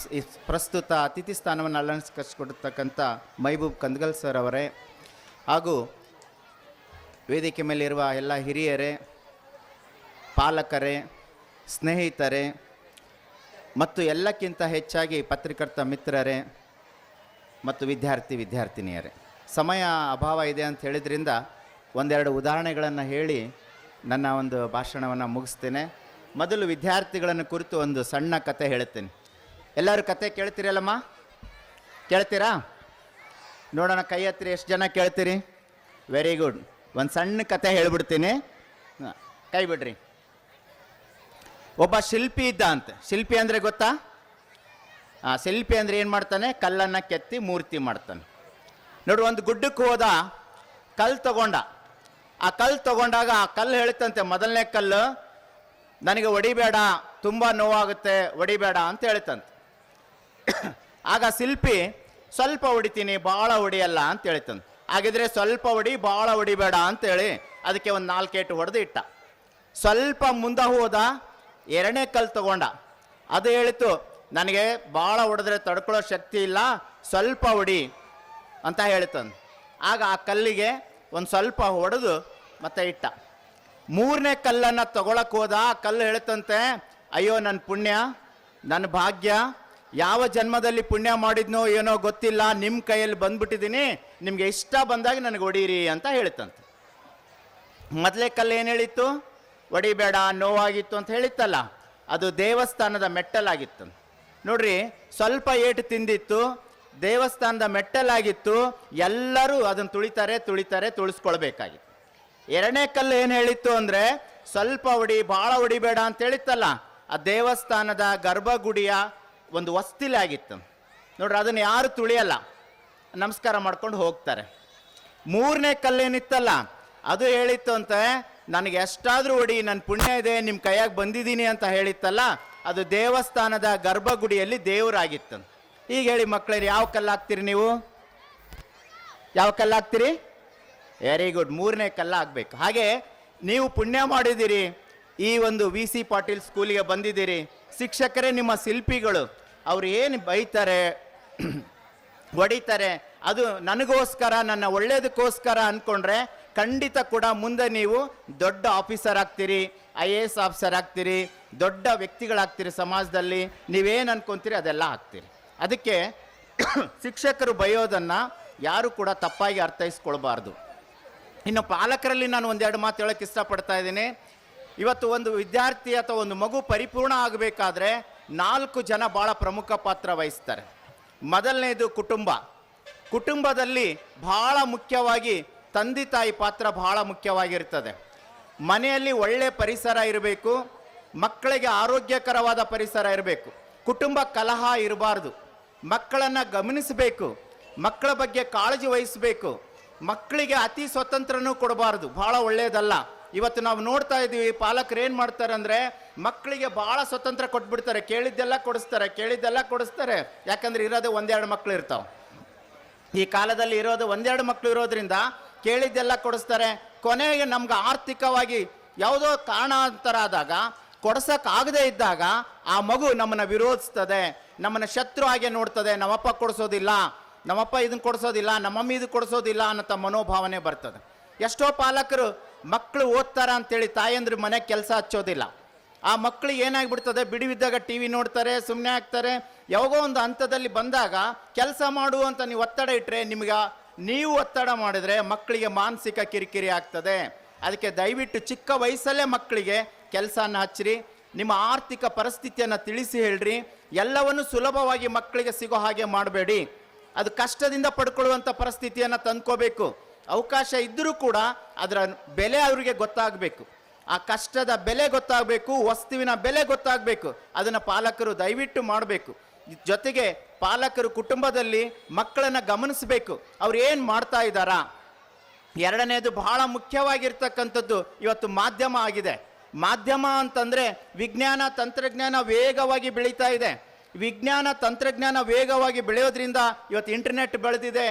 ಪ್ರಸ್ತುತ ಅತಿಥಿ ಸ್ಥಾನವನ್ನು ಅಲಂಕರಿಸಿಕೊಡ್ತಕ್ಕಂಥ ಮೈಬೂಬ್ ಕಂದಗಲ್ ಸರ್ ಅವರೇ ಹಾಗೂ ವೇದಿಕೆ ಮೇಲಿರುವ ಎಲ್ಲ ಹಿರಿಯರೇ, ಪಾಲಕರೇ, ಸ್ನೇಹಿತರೇ ಮತ್ತು ಎಲ್ಲಕ್ಕಿಂತ ಹೆಚ್ಚಾಗಿ ಪತ್ರಕರ್ತ ಮಿತ್ರರೇ ಮತ್ತು ವಿದ್ಯಾರ್ಥಿನಿಯರೇ, ಸಮಯ ಅಭಾವ ಇದೆ ಅಂತ ಹೇಳಿದ್ರಿಂದ ಒಂದೆರಡು ಉದಾಹರಣೆಗಳನ್ನು ಹೇಳಿ ನನ್ನ ಒಂದು ಭಾಷಣವನ್ನು ಮುಗಿಸ್ತೇನೆ. ಮೊದಲು ವಿದ್ಯಾರ್ಥಿಗಳನ್ನು ಕುರಿತು ಒಂದು ಸಣ್ಣ ಕತೆ ಹೇಳುತ್ತೇನೆ. ಎಲ್ಲರೂ ಕತೆ ಕೇಳ್ತೀರಲ್ಲಮ್ಮ? ಕೇಳ್ತೀರಾ? ನೋಡೋಣ, ಕೈ ಹತ್ತಿರ ಎಷ್ಟು ಜನ ಕೇಳ್ತೀರಿ? Very good. ಒಂದು ಸಣ್ಣ ಕತೆ ಹೇಳ್ಬಿಡ್ತೀನಿ, ಕೈ ಬಿಡ್ರಿ. ಒಬ್ಬ ಶಿಲ್ಪಿ ಇದ್ದ ಅಂತೆ. ಶಿಲ್ಪಿ ಅಂದರೆ ಗೊತ್ತಾ? ಶಿಲ್ಪಿ ಅಂದರೆ ಏನು ಮಾಡ್ತಾನೆ? ಕಲ್ಲನ್ನು ಕೆತ್ತಿ ಮೂರ್ತಿ ಮಾಡ್ತಾನೆ. ನೋಡು, ಒಂದು ಗುಡ್ಡಕ್ಕೆ ಹೋದ, ಕಲ್ಲು ತಗೊಂಡ. ಆ ಕಲ್ಲು ತಗೊಂಡಾಗ ಆ ಕಲ್ಲು ಹೇಳ್ತಂತೆ, ಮೊದಲನೇ ಕಲ್ಲು ನನಗೆ ಹೊಡಿಬೇಡ, ತುಂಬ ನೋವಾಗುತ್ತೆ, ಹೊಡಿಬೇಡ ಅಂತ ಹೇಳ್ತಂತೆ. ಆಗ ಶಿಲ್ಪಿ ಸ್ವಲ್ಪ ಹೊಡಿತೀನಿ, ಭಾಳ ಹೊಡಿಯಲ್ಲ ಅಂತ ಹೇಳ್ತಂತೆ. ಹಾಗಿದ್ರೆ ಸ್ವಲ್ಪ ಹೊಡಿ, ಭಾಳ ಹೊಡಿಬೇಡ ಅಂತೇಳಿ ಅದಕ್ಕೆ ಒಂದು 4 ಏಟು ಹೊಡೆದು ಇಟ್ಟ. ಸ್ವಲ್ಪ ಮುಂದೆ ಹೋದ, ಎರಡನೇ ಕಲ್ಲು ತಗೊಂಡ. ಅದು ಹೇಳಿತು, ನನಗೆ ಭಾಳ ಹೊಡೆದ್ರೆ ತಡ್ಕೊಳ್ಳೋ ಶಕ್ತಿ ಇಲ್ಲ, ಸ್ವಲ್ಪ ಹೊಡಿ ಅಂತ ಹೇಳ್ತಂದು. ಆಗ ಆ ಕಲ್ಲಿಗೆ ಒಂದು ಸ್ವಲ್ಪ ಹೊಡೆದು ಮತ್ತೆ ಇಟ್ಟ. ಮೂರನೇ ಕಲ್ಲನ್ನು ತಗೊಳಕ್ಕೆ ಹೋದ. ಆ ಕಲ್ಲು ಹೇಳ್ತಂತೆ, ಅಯ್ಯೋ ನನ್ನ ಪುಣ್ಯ, ನನ್ನ ಭಾಗ್ಯ, ಯಾವ ಜನ್ಮದಲ್ಲಿ ಪುಣ್ಯ ಮಾಡಿದ್ನೋ ಏನೋ ಗೊತ್ತಿಲ್ಲ, ನಿಮ್ಮ ಕೈಯಲ್ಲಿ ಬಂದ್ಬಿಟ್ಟಿದ್ದೀನಿ, ನಿಮಗೆ ಇಷ್ಟ ಬಂದಾಗ ನನಗೆ ಹೊಡೀರಿ ಅಂತ ಹೇಳ್ತಂತೆ. ಮೊದಲೇ ಕಲ್ಲು ಏನು ಹೇಳಿತ್ತು? ಹೊಡಿಬೇಡ, ನೋವಾಗಿತ್ತು ಅಂತ ಹೇಳಿತ್ತಲ್ಲ, ಅದು ದೇವಸ್ಥಾನದ ಮೆಟ್ಟಲಾಗಿತ್ತು. ನೋಡ್ರಿ, ಸ್ವಲ್ಪ ಏಟು ತಿಂದಿತ್ತು, ದೇವಸ್ಥಾನದ ಮೆಟ್ಟಲಾಗಿತ್ತು, ಎಲ್ಲರೂ ಅದನ್ನು ತುಳಿಸ್ಕೊಳ್ಬೇಕಾಗಿತ್ತು. ಎರಡನೇ ಕಲ್ಲು ಏನು ಹೇಳಿತ್ತು ಅಂದರೆ, ಸ್ವಲ್ಪ ಹೊಡಿ, ಭಾಳ ಹೊಡಿಬೇಡ ಅಂತ ಹೇಳಿತ್ತಲ್ಲ, ಆ ದೇವಸ್ಥಾನದ ಗರ್ಭಗುಡಿಯ ಒಂದು ವಸ್ತಿಲಾಗಿತ್ತು. ನೋಡ್ರಿ, ಅದನ್ನು ಯಾರು ತುಳಿಯಲ್ಲ, ನಮಸ್ಕಾರ ಮಾಡ್ಕೊಂಡು ಹೋಗ್ತಾರೆ. ಮೂರನೇ ಕಲ್ಲೇನಿತ್ತಲ್ಲ, ಅದು ಹೇಳಿತ್ತು ಅಂತ, ನನಗೆ ಎಷ್ಟಾದರೂ ಹೊಡಿ, ನನ್ನ ಪುಣ್ಯ ಇದೆ, ನಿಮ್ಮ ಕೈಯಾಗ ಬಂದಿದ್ದೀನಿ ಅಂತ ಹೇಳಿತ್ತಲ್ಲ, ಅದು ದೇವಸ್ಥಾನದ ಗರ್ಭಗುಡಿಯಲ್ಲಿ ದೇವರಾಗಿತ್ತು. ಈಗ ಹೇಳಿ ಮಕ್ಕಳೇ, ಯಾವ ಕಲ್ಲು ಹಾಕ್ತೀರಿ ನೀವು? ಯಾವ ಕಲ್ಲು ಹಾಕ್ತೀರಿ? ವೆರಿ ಗುಡ್, ಮೂರನೇ ಕಲ್ಲು ಹಾಕ್ಬೇಕು. ಹಾಗೆ ನೀವು ಪುಣ್ಯ ಮಾಡಿದ್ದೀರಿ, ಈ ಒಂದು VC ಪಾಟೀಲ್ ಸ್ಕೂಲಿಗೆ ಬಂದಿದ್ದೀರಿ. ಶಿಕ್ಷಕರೇ ನಿಮ್ಮ ಶಿಲ್ಪಿಗಳು. ಅವ್ರು ಏನು ಬೈತಾರೆ, ಹೊಡಿತಾರೆ, ಅದು ನನಗೋಸ್ಕರ, ನನ್ನ ಒಳ್ಳೇದಕ್ಕೋಸ್ಕರ ಅಂದ್ಕೊಂಡ್ರೆ ಖಂಡಿತ ಕೂಡ ಮುಂದೆ ನೀವು ದೊಡ್ಡ ಆಫೀಸರ್ ಆಗ್ತೀರಿ, IAS ಆಫೀಸರ್ ಆಗ್ತೀರಿ, ದೊಡ್ಡ ವ್ಯಕ್ತಿಗಳಾಗ್ತೀರಿ ಸಮಾಜದಲ್ಲಿ. ನೀವೇನು ಅನ್ಕೊಂತೀರಿ ಅದೆಲ್ಲ ಆಗ್ತೀರಿ. ಅದಕ್ಕೆ ಶಿಕ್ಷಕರು ಬೈಯೋದನ್ನು ಯಾರು ಕೂಡ ತಪ್ಪಾಗಿ ಅರ್ಥೈಸ್ಕೊಳ್ಬಾರ್ದು. ಇನ್ನು ಪಾಲಕರಲ್ಲಿ ನಾನು ಒಂದೆರಡು ಮಾತು ಹೇಳೋಕ್ಕೆ ಇಷ್ಟಪಡ್ತಾ ಇದ್ದೀನಿ. ಇವತ್ತು ಒಂದು ವಿದ್ಯಾರ್ಥಿ ಅಥವಾ ಒಂದು ಮಗು ಪರಿಪೂರ್ಣ ಆಗಬೇಕಾದ್ರೆ 4 ಜನ ಭಾಳ ಪ್ರಮುಖ ಪಾತ್ರ ವಹಿಸ್ತಾರೆ. ಮೊದಲನೇದು ಕುಟುಂಬ. ಕುಟುಂಬದಲ್ಲಿ ಭಾಳ ಮುಖ್ಯವಾಗಿ ತಂದೆ ತಾಯಿ ಪಾತ್ರ ಭಾಳ ಮುಖ್ಯವಾಗಿರ್ತದೆ. ಮನೆಯಲ್ಲಿ ಒಳ್ಳೆ ಪರಿಸರ ಇರಬೇಕು, ಮಕ್ಕಳಿಗೆ ಆರೋಗ್ಯಕರವಾದ ಪರಿಸರ ಇರಬೇಕು, ಕುಟುಂಬ ಕಲಹ ಇರಬಾರ್ದು, ಮಕ್ಕಳನ್ನು ಗಮನಿಸಬೇಕು, ಮಕ್ಕಳ ಬಗ್ಗೆ ಕಾಳಜಿ ವಹಿಸಬೇಕು, ಮಕ್ಕಳಿಗೆ ಅತಿ ಸ್ವತಂತ್ರನೂ ಕೊಡಬಾರ್ದು, ಭಾಳ ಒಳ್ಳೆಯದಲ್ಲ. ಇವತ್ತು ನಾವು ನೋಡ್ತಾ ಇದ್ದೀವಿ, ಪಾಲಕರು ಏನು ಮಾಡ್ತಾರೆ ಅಂದರೆ ಮಕ್ಕಳಿಗೆ ಭಾಳ ಸ್ವತಂತ್ರ ಕೊಟ್ಬಿಡ್ತಾರೆ, ಕೇಳಿದ್ದೆಲ್ಲ ಕೊಡಿಸ್ತಾರೆ. ಯಾಕಂದ್ರೆ ಇರೋದು ಒಂದೆರಡು ಮಕ್ಕಳು ಇರ್ತಾವೆ. ಈ ಕಾಲದಲ್ಲಿ ಇರೋದು ಒಂದೆರಡು ಮಕ್ಕಳು ಇರೋದ್ರಿಂದ ಕೇಳಿದ್ದೆಲ್ಲ ಕೊಡಿಸ್ತಾರೆ. ಕೊನೆಗೆ ನಮ್ಗೆ ಆರ್ಥಿಕವಾಗಿ ಯಾವುದೋ ಕಾರಣಾಂತರ ಆದಾಗ, ಕೊಡ್ಸೋಕ್ಕಾಗದೇ ಇದ್ದಾಗ ಆ ಮಗು ನಮ್ಮನ್ನು ವಿರೋಧಿಸ್ತದೆ, ನಮ್ಮನ್ನು ಶತ್ರು ಹಾಗೆ ನೋಡ್ತದೆ. ನಮ್ಮಪ್ಪ ಕೊಡಿಸೋದಿಲ್ಲ, ನಮ್ಮಪ್ಪ ಇದನ್ನು ಕೊಡಿಸೋದಿಲ್ಲ, ನಮ್ಮಮ್ಮಿ ಇದು ಕೊಡಿಸೋದಿಲ್ಲ ಅನ್ನೋ ಮನೋಭಾವನೆ ಬರ್ತದೆ. ಎಷ್ಟೋ ಪಾಲಕರು ಮಕ್ಕಳು ಓದ್ತಾರ ಅಂತೇಳಿ ತಾಯಂದ್ರೆ ಮನೆಗೆ ಕೆಲಸ ಹಚ್ಚೋದಿಲ್ಲ. ಆ ಮಕ್ಕಳಿಗೆ ಏನಾಗ್ಬಿಡ್ತದೆ, ಬಿಡುವಿದ್ದಾಗ TV ನೋಡ್ತಾರೆ, ಸುಮ್ಮನೆ ಆಗ್ತಾರೆ. ಯಾವಾಗೋ ಒಂದು ಹಂತದಲ್ಲಿ ಬಂದಾಗ ಕೆಲಸ ಮಾಡು ಅಂತ ನೀವು ಒತ್ತಡ ಇಟ್ಟರೆ, ನೀವು ಒತ್ತಡ ಮಾಡಿದರೆ ಮಕ್ಕಳಿಗೆ ಮಾನಸಿಕ ಕಿರಿಕಿರಿ ಆಗ್ತದೆ. ಅದಕ್ಕೆ ದಯವಿಟ್ಟು ಚಿಕ್ಕ ವಯಸ್ಸಲ್ಲೇ ಮಕ್ಕಳಿಗೆ ಕೆಲಸನ ಹಚ್ಚಿರಿ, ನಿಮ್ಮ ಆರ್ಥಿಕ ಪರಿಸ್ಥಿತಿಯನ್ನು ತಿಳಿಸಿ ಹೇಳ್ರಿ. ಎಲ್ಲವನ್ನು ಸುಲಭವಾಗಿ ಮಕ್ಕಳಿಗೆ ಸಿಗೋ ಹಾಗೆ ಮಾಡಬೇಡಿ. ಅದು ಕಷ್ಟದಿಂದ ಪಡ್ಕೊಳ್ಳುವಂಥ ಪರಿಸ್ಥಿತಿಯನ್ನು ತಂದ್ಕೋಬೇಕು. ಅವಕಾಶ ಇದ್ದರೂ ಕೂಡ ಅದರ ಬೆಲೆ ಅವರಿಗೆ ಗೊತ್ತಾಗಬೇಕು. ಆ ಕಷ್ಟದ ಬೆಲೆ ಗೊತ್ತಾಗಬೇಕು, ವಸ್ತುವಿನ ಬೆಲೆ ಗೊತ್ತಾಗಬೇಕು. ಅದನ್ನು ಪಾಲಕರು ದಯವಿಟ್ಟು ಮಾಡಬೇಕು. ಜೊತೆಗೆ ಪಾಲಕರು ಕುಟುಂಬದಲ್ಲಿ ಮಕ್ಕಳನ್ನು ಗಮನಿಸಬೇಕು, ಅವ್ರು ಏನು ಮಾಡ್ತಾ ಇದ್ದಾರಾ. ಎರಡನೇದು ಬಹಳ ಮುಖ್ಯವಾಗಿರ್ತಕ್ಕಂಥದ್ದು ಇವತ್ತು ಮಾಧ್ಯಮ ಆಗಿದೆ. ಮಾಧ್ಯಮ ಅಂತಂದರೆ ವಿಜ್ಞಾನ ತಂತ್ರಜ್ಞಾನ ವೇಗವಾಗಿ ಬೆಳೀತಾ ಇದೆ. ವಿಜ್ಞಾನ ತಂತ್ರಜ್ಞಾನ ವೇಗವಾಗಿ ಬೆಳೆಯೋದ್ರಿಂದ ಇವತ್ತು ಇಂಟರ್ನೆಟ್ ಬೆಳೆದಿದೆ,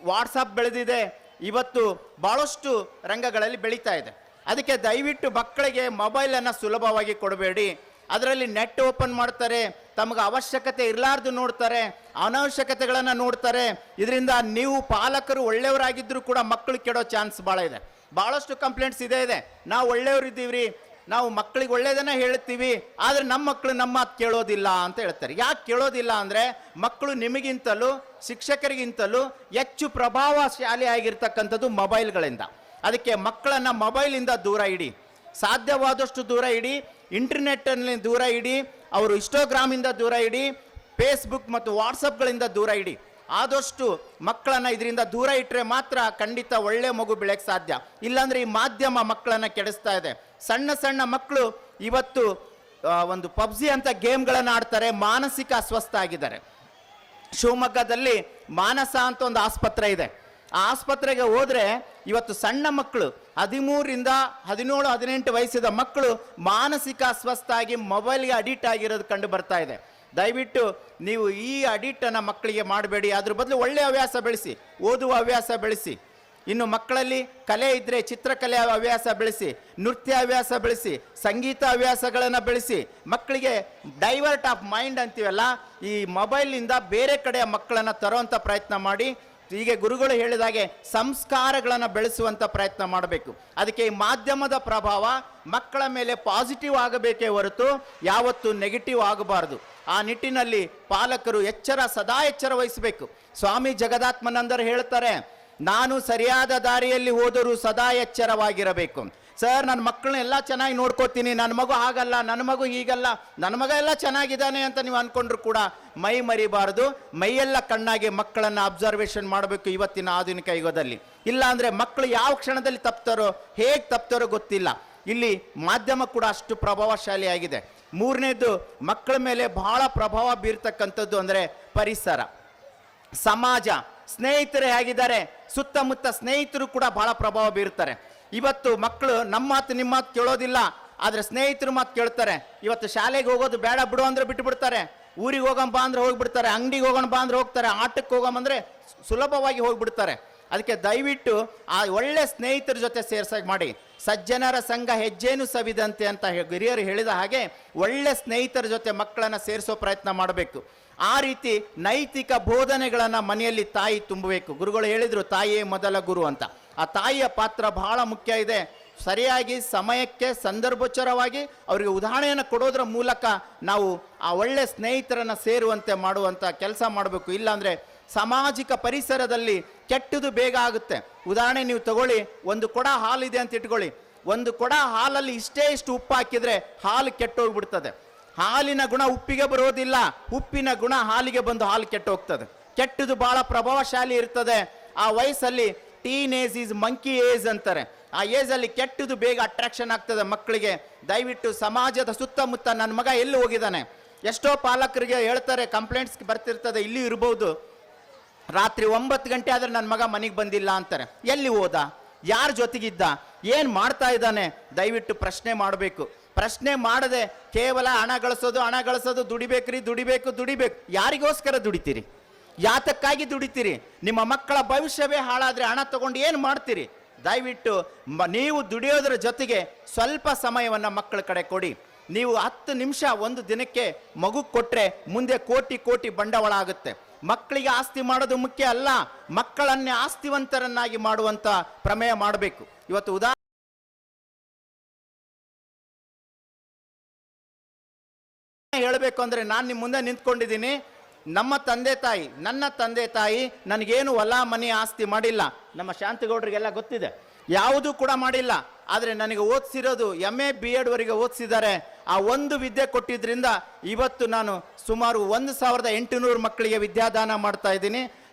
ವಾಟ್ಸಪ್ ಬೆಳೆದಿದೆ, ಇವತ್ತು ಭಾಳಷ್ಟು ರಂಗಗಳಲ್ಲಿ ಬೆಳೀತಾ ಇದೆ. ಅದಕ್ಕೆ ದಯವಿಟ್ಟು ಮಕ್ಕಳಿಗೆ ಮೊಬೈಲನ್ನು ಸುಲಭವಾಗಿ ಕೊಡಬೇಡಿ. ಅದರಲ್ಲಿ ನೆಟ್ ಓಪನ್ ಮಾಡ್ತಾರೆ, ತಮಗೆ ಅವಶ್ಯಕತೆ ಇರಲಾರ್ದು ನೋಡ್ತಾರೆ, ಅನವಶ್ಯಕತೆಗಳನ್ನು ನೋಡ್ತಾರೆ. ಇದರಿಂದ ನೀವು ಪಾಲಕರು ಒಳ್ಳೆಯವರಾಗಿದ್ದರೂ ಕೂಡ ಮಕ್ಕಳು ಕೆಡೋ ಚಾನ್ಸ್ ಭಾಳ ಇದೆ. ಭಾಳಷ್ಟು ಕಂಪ್ಲೇಂಟ್ಸ್ ಇದೆ. ನಾವು ಒಳ್ಳೆಯವರಿದ್ದೀವ್ರಿ, ನಾವು ಮಕ್ಕಳಿಗೆ ಒಳ್ಳೆಯದನ್ನು ಹೇಳ್ತೀವಿ, ಆದರೆ ನಮ್ಮ ಮಕ್ಕಳು ನಮ್ಮ ಮಾತು ಕೇಳೋದಿಲ್ಲ ಅಂತ ಹೇಳ್ತಾರೆ. ಯಾಕೆ ಕೇಳೋದಿಲ್ಲ ಅಂದರೆ ಮಕ್ಕಳು ನಿಮಗಿಂತಲೂ ಶಿಕ್ಷಕರಿಗಿಂತಲೂ ಹೆಚ್ಚು ಪ್ರಭಾವಶಾಲಿ ಆಗಿರ್ತಕ್ಕಂಥದ್ದು ಮೊಬೈಲ್ಗಳಿಂದ. ಅದಕ್ಕೆ ಮಕ್ಕಳನ್ನು ಮೊಬೈಲಿಂದ ದೂರ ಇಡಿ, ಸಾಧ್ಯವಾದಷ್ಟು ದೂರ ಇಡಿ. ಇಂಟರ್ನೆಟ್ಟಲ್ಲಿ ದೂರ ಇಡಿ, ಅವರು ಇನ್ಸ್ಟಾಗ್ರಾಮಿಂದ ದೂರ ಇಡಿ, ಫೇಸ್ಬುಕ್ ಮತ್ತು ವಾಟ್ಸಪ್ಗಳಿಂದ ದೂರ ಇಡಿ. ಆದಷ್ಟು ಮಕ್ಕಳನ್ನು ಇದರಿಂದ ದೂರ ಇಟ್ಟರೆ ಮಾತ್ರ ಖಂಡಿತ ಒಳ್ಳೆ ಮಗು ಬೆಳೆಯಕ್ಕೆ ಸಾಧ್ಯ. ಇಲ್ಲಾಂದರೆ ಈ ಮಾಧ್ಯಮ ಮಕ್ಕಳನ್ನು ಕೆಡಿಸ್ತಾ ಇದೆ. ಸಣ್ಣ ಸಣ್ಣ ಮಕ್ಕಳು ಇವತ್ತು ಒಂದು ಪಬ್ಜಿ ಅಂತ ಗೇಮ್ಗಳನ್ನು ಆಡ್ತಾರೆ, ಮಾನಸಿಕ ಅಸ್ವಸ್ಥ ಆಗಿದ್ದಾರೆ. ಶಿವಮೊಗ್ಗದಲ್ಲಿ ಮಾನಸ ಅಂತ ಒಂದು ಆಸ್ಪತ್ರೆ ಇದೆ. ಆ ಆಸ್ಪತ್ರೆಗೆ ಹೋದರೆ ಇವತ್ತು ಸಣ್ಣ ಮಕ್ಕಳು 13ರಿಂದ 17, 18 ವಯಸ್ಸಿದ ಮಕ್ಕಳು ಮಾನಸಿಕ ಅಸ್ವಸ್ಥ ಆಗಿ ಮೊಬೈಲ್ಗೆ ಅಡಿಕ್ಟ್ ಆಗಿರೋದು ಕಂಡು ಬರ್ತಾ ಇದೆ. ದಯವಿಟ್ಟು ನೀವು ಈ ಅಡಿಕ್ಟನ್ನು ಮಕ್ಕಳಿಗೆ ಮಾಡಬೇಡಿ. ಅದ್ರ ಬದಲು ಒಳ್ಳೆಯ ಹವ್ಯಾಸ ಬೆಳೆಸಿ, ಓದುವ ಹವ್ಯಾಸ ಬೆಳೆಸಿ. ಇನ್ನು ಮಕ್ಕಳಲ್ಲಿ ಕಲೆ ಇದ್ದರೆ ಚಿತ್ರಕಲೆ ಹವ್ಯಾಸ ಬೆಳೆಸಿ, ನೃತ್ಯ ಹವ್ಯಾಸ ಬೆಳೆಸಿ, ಸಂಗೀತ ಹವ್ಯಾಸಗಳನ್ನು ಬೆಳೆಸಿ, ಮಕ್ಕಳಿಗೆ ಡೈವರ್ಟ್ ಆಫ್ ಮೈಂಡ್ ಅಂತೀವಲ್ಲ, ಈ ಮೊಬೈಲ್ನಿಂದ ಬೇರೆ ಕಡೆಯ ಮಕ್ಕಳನ್ನು ತರುವಂಥ ಪ್ರಯತ್ನ ಮಾಡಿ, ಹೀಗೆ ಗುರುಗಳು ಹೇಳಿದಾಗೆ ಸಂಸ್ಕಾರಗಳನ್ನು ಬೆಳೆಸುವಂಥ ಪ್ರಯತ್ನ ಮಾಡಬೇಕು. ಅದಕ್ಕೆ ಈ ಮಾಧ್ಯಮದ ಪ್ರಭಾವ ಮಕ್ಕಳ ಮೇಲೆ ಪಾಸಿಟಿವ್ ಆಗಬೇಕೇ ಹೊರತು ಯಾವತ್ತೂ ನೆಗೆಟಿವ್ ಆಗಬಾರ್ದು. ಆ ನಿಟ್ಟಿನಲ್ಲಿ ಪಾಲಕರು ಸದಾ ಎಚ್ಚರ ವಹಿಸಬೇಕು. ಸ್ವಾಮಿ ಜಗದಾತ್ಮಾನಂದರು ಹೇಳ್ತಾರೆ, ನಾನು ಸರಿಯಾದ ದಾರಿಯಲ್ಲಿ ಹೋದರೂ ಸದಾ ಎಚ್ಚರವಾಗಿರಬೇಕು. ಸರ್, ನನ್ನ ಮಕ್ಕಳನ್ನ ಎಲ್ಲ ಚೆನ್ನಾಗಿ ನೋಡ್ಕೋತೀನಿ, ನನ್ನ ಮಗು ಹಾಗಲ್ಲ, ನನ್ನ ಮಗು ಹೀಗಲ್ಲ, ನನ್ನ ಮಗ ಎಲ್ಲ ಚೆನ್ನಾಗಿದ್ದಾನೆ ಅಂತ ನೀವು ಅಂದ್ಕೊಂಡ್ರು ಕೂಡ ಮೈ ಮರಿಬಾರ್ದು. ಮೈಯೆಲ್ಲ ಕಣ್ಣಾಗಿ ಮಕ್ಕಳನ್ನು ಅಬ್ಸರ್ವೇಷನ್ ಮಾಡಬೇಕು ಇವತ್ತಿನ ಆಧುನಿಕ ಯುಗದಲ್ಲಿ. ಇಲ್ಲ ಅಂದರೆ ಮಕ್ಕಳು ಯಾವ ಕ್ಷಣದಲ್ಲಿ ತಪ್ತಾರೋ, ಹೇಗೆ ತಪ್ತಾರೋ ಗೊತ್ತಿಲ್ಲ. ಇಲ್ಲಿ ಮಾಧ್ಯಮ ಕೂಡ ಅಷ್ಟು ಪ್ರಭಾವಶಾಲಿಯಾಗಿದೆ. ಮೂರನೇದು, ಮಕ್ಕಳ ಮೇಲೆ ಬಹಳ ಪ್ರಭಾವ ಬೀರ್ತಕ್ಕಂಥದ್ದು ಅಂದರೆ ಪರಿಸರ, ಸಮಾಜ, ಸ್ನೇಹಿತರು ಹೇಗಿದ್ದಾರೆ, ಸುತ್ತಮುತ್ತ ಸ್ನೇಹಿತರು ಕೂಡ ಬಹಳ ಪ್ರಭಾವ ಬೀರ್ತಾರೆ. ಇವತ್ತು ಮಕ್ಕಳು ನಮ್ಮ ಮಾತು ನಿಮ್ಮ ಮಾತು ಕೇಳೋದಿಲ್ಲ, ಆದರೆ ಸ್ನೇಹಿತರು ಮಾತು ಕೇಳ್ತಾರೆ. ಇವತ್ತು ಶಾಲೆಗೆ ಹೋಗೋದು ಬೇಡ ಬಿಡು ಅಂದ್ರೆ ಬಿಟ್ಟು ಬಿಡ್ತಾರೆ, ಊರಿಗೆ ಹೋಗೋಣ ಬಾ ಅಂದ್ರೆ ಹೋಗ್ಬಿಡ್ತಾರೆ, ಅಂಗಡಿಗೆ ಹೋಗೋಣ ಬಾ ಅಂದ್ರೆ ಹೋಗ್ತಾರೆ, ಆಟಕ್ಕೆ ಹೋಗೋಣ ಸುಲಭವಾಗಿ ಹೋಗ್ಬಿಡ್ತಾರೆ. ಅದಕ್ಕೆ ದಯವಿಟ್ಟು ಆ ಒಳ್ಳೆ ಸ್ನೇಹಿತರ ಜೊತೆ ಸೇರ್ಸಾಗಿ ಮಾಡಿ. ಸಜ್ಜನರ ಸಂಘ ಹೆಜ್ಜೇನು ಸವಿದಂತೆ ಅಂತ ಹಿರಿಯರು ಹೇಳಿದ ಹಾಗೆ ಒಳ್ಳೆ ಸ್ನೇಹಿತರ ಜೊತೆ ಮಕ್ಕಳನ್ನು ಸೇರಿಸೋ ಪ್ರಯತ್ನ ಮಾಡಬೇಕು. ಆ ರೀತಿ ನೈತಿಕ ಬೋಧನೆಗಳನ್ನು ಮನೆಯಲ್ಲಿ ತಾಯಿ ತುಂಬಬೇಕು. ಗುರುಗಳು ಹೇಳಿದರು ತಾಯಿಯೇ ಮೊದಲ ಗುರು ಅಂತ. ಆ ತಾಯಿಯ ಪಾತ್ರ ಬಹಳ ಮುಖ್ಯ ಇದೆ. ಸರಿಯಾಗಿ ಸಮಯಕ್ಕೆ ಸಂದರ್ಭೋಚರವಾಗಿ ಅವರಿಗೆ ಉದಾಹರಣೆಯನ್ನು ಕೊಡೋದ್ರ ಮೂಲಕ ನಾವು ಆ ಒಳ್ಳೆ ಸ್ನೇಹಿತರನ್ನು ಸೇರುವಂತೆ ಮಾಡುವಂಥ ಕೆಲಸ ಮಾಡಬೇಕು. ಇಲ್ಲಾಂದರೆ ಸಾಮಾಜಿಕ ಪರಿಸರದಲ್ಲಿ ಕೆಟ್ಟದು ಬೇಗ ಆಗುತ್ತೆ. ಉದಾಹರಣೆ ನೀವು ತಗೊಳ್ಳಿ, ಒಂದು ಕೊಡ ಹಾಲಿದೆ ಅಂತ ಇಟ್ಕೊಳ್ಳಿ. ಒಂದು ಕೊಡ ಹಾಲಲ್ಲಿ ಇಷ್ಟು ಉಪ್ಪು ಹಾಕಿದರೆ ಹಾಲು ಕೆಟ್ಟೋಗ್ಬಿಡ್ತದೆ. ಹಾಲಿನ ಗುಣ ಉಪ್ಪಿಗೆ ಬರೋದಿಲ್ಲ, ಉಪ್ಪಿನ ಗುಣ ಹಾಲಿಗೆ ಬಂದು ಹಾಲು ಕೆಟ್ಟು ಹೋಗ್ತದೆ. ಕೆಟ್ಟದು ಬಹಳ ಪ್ರಭಾವಶಾಲಿ ಇರ್ತದೆ. ಆ ವಯಸ್ಸಲ್ಲಿ teenage is monkey age ಅಂತಾರೆ. ಆ ಏಜಲ್ಲಿ ಕೆಟ್ಟದು ಬೇಗ ಅಟ್ರಾಕ್ಷನ್ ಆಗ್ತದೆ ಮಕ್ಕಳಿಗೆ. ದಯವಿಟ್ಟು ಸಮಾಜದ ಸುತ್ತಮುತ್ತ ನನ್ನ ಮಗ ಎಲ್ಲಿ ಹೋಗಿದ್ದಾನೆ, ಎಷ್ಟೋ ಪಾಲಕರಿಗೆ ಹೇಳ್ತಾರೆ, ಕಂಪ್ಲೇಂಟ್ಸ್ ಬರ್ತಿರ್ತದೆ, ಇಲ್ಲಿ ಇರ್ಬೋದು, ರಾತ್ರಿ 9 ಗಂಟೆ ಆದರೆ ನನ್ನ ಮಗ ಮನೆಗೆ ಬಂದಿಲ್ಲ ಅಂತಾರೆ. ಎಲ್ಲಿ ಹೋದ, ಯಾರ ಜೊತೆಗಿದ್ದ, ಏನು ಮಾಡ್ತಾ ಇದ್ದಾನೆ, ದಯವಿಟ್ಟು ಪ್ರಶ್ನೆ ಮಾಡಬೇಕು. ಪ್ರಶ್ನೆ ಮಾಡದೆ ಕೇವಲ ಹಣ ಗಳಿಸೋದು, ದುಡಿಬೇಕು. ಯಾರಿಗೋಸ್ಕರ ದುಡಿತೀರಿ, ಯಾತಕ್ಕಾಗಿ ದುಡಿತೀರಿ? ನಿಮ್ಮ ಮಕ್ಕಳ ಭವಿಷ್ಯವೇ ಹಾಳಾದರೆ ಹಣ ತಗೊಂಡು ಏನು ಮಾಡ್ತೀರಿ? ದಯವಿಟ್ಟು ನೀವು ದುಡಿಯೋದ್ರ ಜೊತೆಗೆ ಸ್ವಲ್ಪ ಸಮಯವನ್ನು ಮಕ್ಕಳ ಕಡೆ ಕೊಡಿ. ನೀವು 10 ನಿಮಿಷ ಒಂದು ದಿನಕ್ಕೆ ಮಗು ಕೊಟ್ಟರೆ ಮುಂದೆ ಕೋಟಿ ಬಂಡವಾಳ ಆಗುತ್ತೆ. ಮಕ್ಕಳಿಗೆ ಆಸ್ತಿ ಮಾಡೋದು ಮುಖ್ಯ ಅಲ್ಲ, ಮಕ್ಕಳನ್ನೇ ಆಸ್ತಿವಂತರನ್ನಾಗಿ ಮಾಡುವಂತ ಪ್ರಮೇಯ ಮಾಡಬೇಕು. ಇವತ್ತು ಉದಾಹರಣೆ ಹೇಳಬೇಕು ಅಂದ್ರೆ, ನಾನು ನಿಮ್ಮ ಮುಂದೆ ನಿಂತ್ಕೊಂಡಿದ್ದೀನಿ. ನನ್ನ ತಂದೆ ತಾಯಿ ನನಗೇನು ಹೊಲ ಮನೆ ಆಸ್ತಿ ಮಾಡಿಲ್ಲ. ನಮ್ಮ ಶಾಂತಗೌಡರಿಗೆಲ್ಲ ಗೊತ್ತಿದೆ, ಯಾವುದೂ ಕೂಡ ಮಾಡಿಲ್ಲ. ಆದರೆ ನನಗೆ ಓದಿಸಿರೋದು MA B.Ed ವರೆಗೆ ಓದಿಸಿದ್ದಾರೆ. ಆ ಒಂದು ವಿದ್ಯೆ ಕೊಟ್ಟಿದ್ರಿಂದ ಇವತ್ತು ನಾನು ಸುಮಾರು 1800 ಮಕ್ಕಳಿಗೆ ವಿದ್ಯಾದಾನ ಮಾಡ್ತಾ ಇದ್ದೀನಿ.